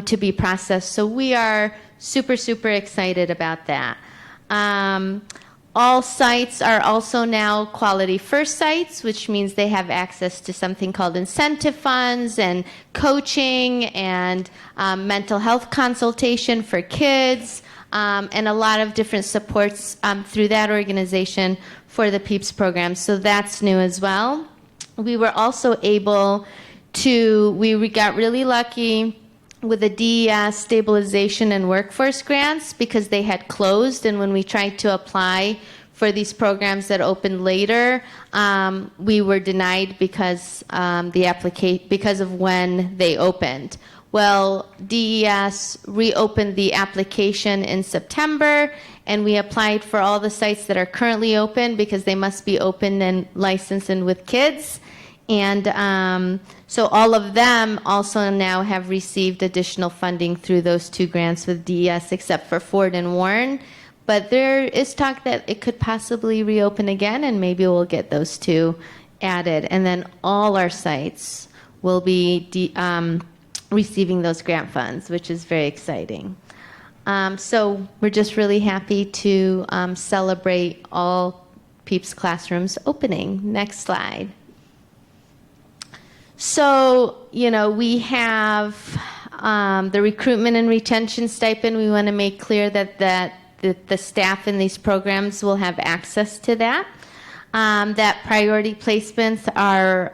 to be processed. So we are super, super excited about that. All sites are also now Quality First sites, which means they have access to something called incentive funds and coaching and mental health consultation for kids, and a lot of different supports through that organization for the PEEPS program. So that's new as well. We were also able to, we got really lucky with the DES stabilization and workforce grants because they had closed, and when we tried to apply for these programs that opened later, we were denied because because of when they opened. Well, DES reopened the application in September, and we applied for all the sites that are currently open because they must be open and licensed and with kids. And so all of them also now have received additional funding through those two grants with DES, except for Ford and Warren. But there is talk that it could possibly reopen again, and maybe we'll get those two added. And then all our sites will be receiving those grant funds, which is very exciting. So we're just really happy to celebrate all PEEPS classrooms opening. Next slide. So, we have the recruitment and retention stipend. We want to make clear that the staff in these programs will have access to that. That priority placements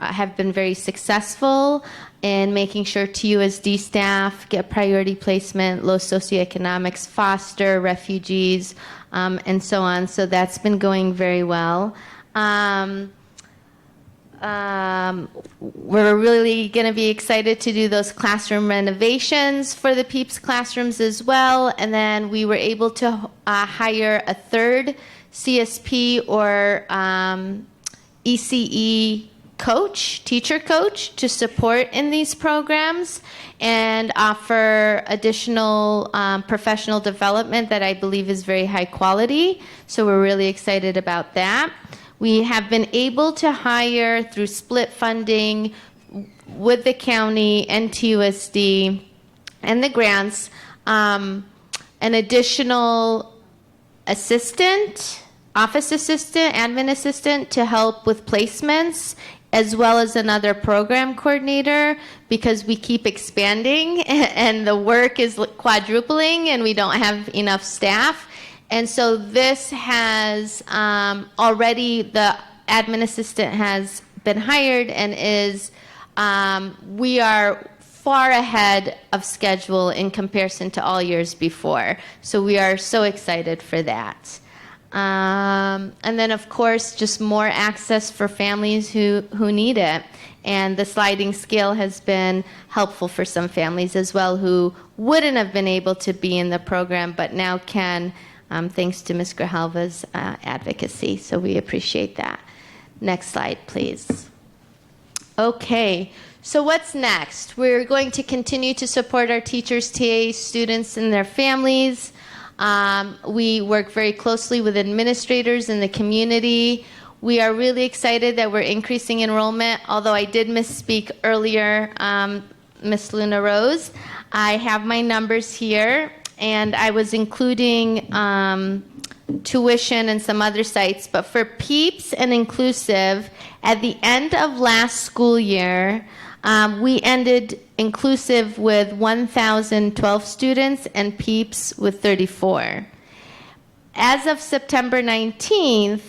have been very successful in making sure TUSD staff get priority placement, low socioeconomics, foster, refugees, and so on. So that's been going very well. We're really going to be excited to do those classroom renovations for the PEEPS classrooms as well. And then we were able to hire a third CSP or ECE coach, teacher coach, to support in these programs and offer additional professional development that I believe is very high quality. So we're really excited about that. We have been able to hire through split funding with the county and TUSD and the grants an additional assistant, office assistant, admin assistant to help with placements, as well as another program coordinator, because we keep expanding and the work is quadrupling and we don't have enough staff. And so this has already, the admin assistant has been hired and we are far ahead of schedule in comparison to all years before. So we are so excited for that. And then, of course, just more access for families who need it. And the sliding scale has been helpful for some families as well who wouldn't have been able to be in the program, but now can, thanks to Ms. Grijalva's advocacy. So we appreciate that. Next slide, please. Okay, so what's next? We're going to continue to support our teachers, TAs, students, and their families. We work very closely with administrators in the community. We are really excited that we're increasing enrollment, although I did misspeak earlier, Ms. Luna Rose. I have my numbers here, and I was including tuition and some other sites, but for PEEPS and Inclusive, at the end of last school year, we ended Inclusive with 1,012 students and PEEPS with 34. As of September 19th,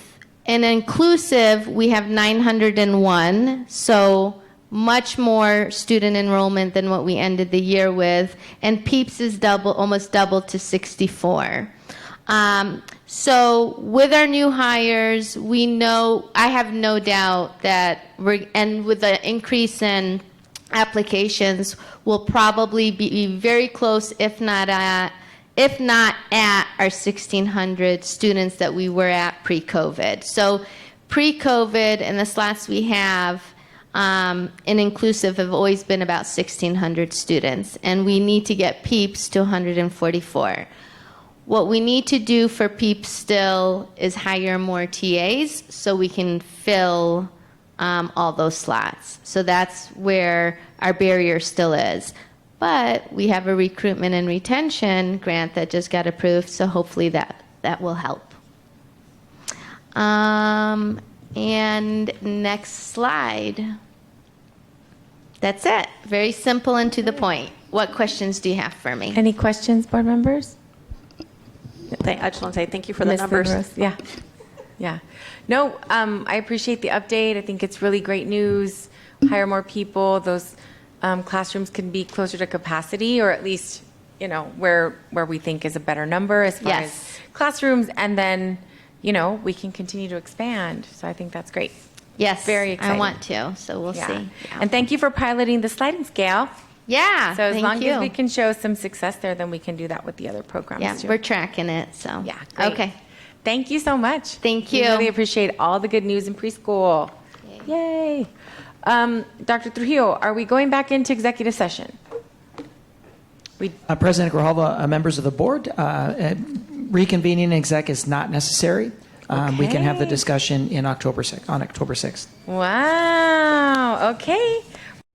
in Inclusive, we have 901, so much more student enrollment than what we ended the year with, and PEEPS is almost doubled to 64. So with our new hires, I have no doubt that and with the increase in applications, we'll probably be very close, if not at our 1,600 students that we were at pre-COVID. So pre-COVID and the slots we have in Inclusive have always been about 1,600 students, and we need to get PEEPS to 144. What we need to do for PEEPS still is hire more TAs so we can fill all those slots. So that's where our barrier still is. But we have a recruitment and retention grant that just got approved, so hopefully that will help. And next slide. That's it. Very simple and to the point. What questions do you have for me? Any questions, board members? I just want to say thank you for the Ms. numbers. Lindros, yeah. Yeah. No, I appreciate the update. I think it's really great news. Hire more people. Those classrooms can be closer to capacity, or at least, where we think is a better number as far Yes. as classrooms, and then, we can continue to expand. So I think that's great. Yes, Very exciting. I want to, so we'll Yeah. see. Yeah. And thank you for piloting the sliding scale. Yeah, So as thank long you. as we can show some success there, then we can do that with the other programs Yeah, too. we're tracking it, so. Yeah, great. Okay. Thank you so much. Thank We you. really appreciate all the good news in preschool. Yay. Dr. Trujillo, are we going back into executive session? President Grijalva, members of the board, reconvening exec is not necessary. We can have the Okay. discussion on October 6th. Wow. Okay.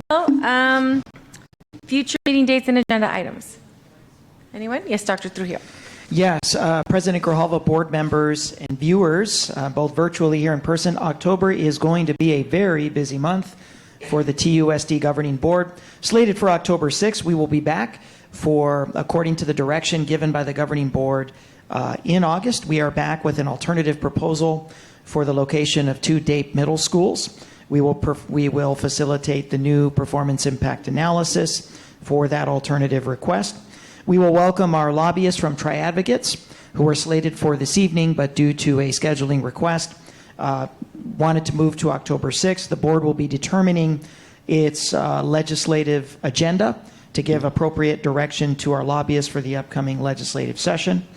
Well, future meeting dates and agenda items. Anyone? Yes, Dr. Trujillo. Yes, President Grijalva, board members, and viewers, both virtually here in person, October is going to be a very busy month for the TUSD Governing Board. Slated for October 6th, we will be back for, according to the direction given by the Governing Board, in August. We are back with an alternative proposal for the location of 2 DAPE middle schools. We will facilitate the new performance impact analysis for that alternative request. We will welcome our lobbyists from Tri-Advocates, who are slated for this evening, but due to a scheduling request, wanted to move to October 6th. The board will be determining its legislative agenda to give appropriate direction to our lobbyists for the upcoming legislative session.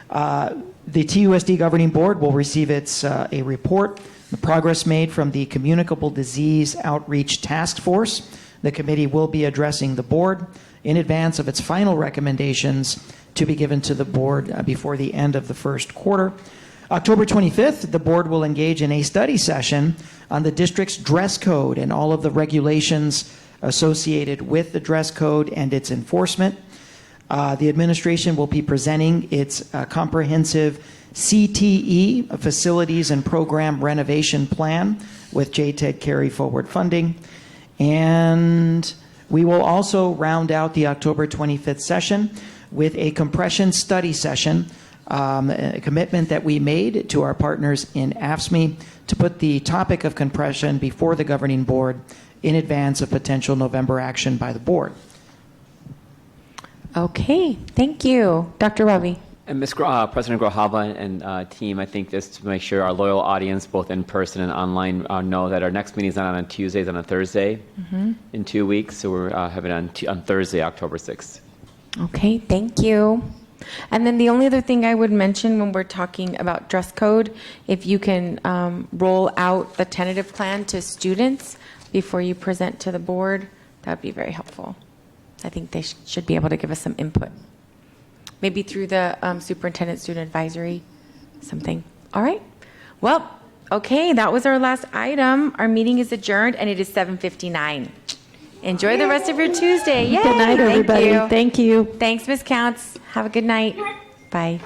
The TUSD Governing Board will receive a report, the progress made from the Communicable Disease Outreach Task Force. The committee will be addressing the board in advance of its final recommendations to be given to the board before the end of the first quarter. October 25th, the board will engage in a study session on the district's dress code and all of the regulations associated with the dress code and its enforcement. The administration will be presenting its comprehensive CTE, Facilities and Program Renovation Plan, with JTED carry forward funding. And we will also round out the October 25th session with a compression study session, a commitment that we made to our partners in AFSCME to put the topic of compression before the governing board in advance of potential November action by the board. Okay, thank you. Dr. Ravi. And President Grijalva and team, I think just to make sure our loyal audience, both in person and online, know that our next meeting is not on a Tuesday, it's on a Thursday in 2 weeks. So we're having it on Thursday, October 6th. Okay, thank you. And then the only other thing I would mention when we're talking about dress code, if you can roll out the tentative plan to students before you present to the board, that would be very helpful. I think they should be able to give us some input. Maybe through the superintendent student advisory, something. All right. Well, okay, that was our last item. Our meeting is adjourned, and it is 7:59. Enjoy the rest of your Tuesday. Yay. Good night, everybody. Thank you. Thank you. Thanks, Ms. Counts. Have a good night. Bye.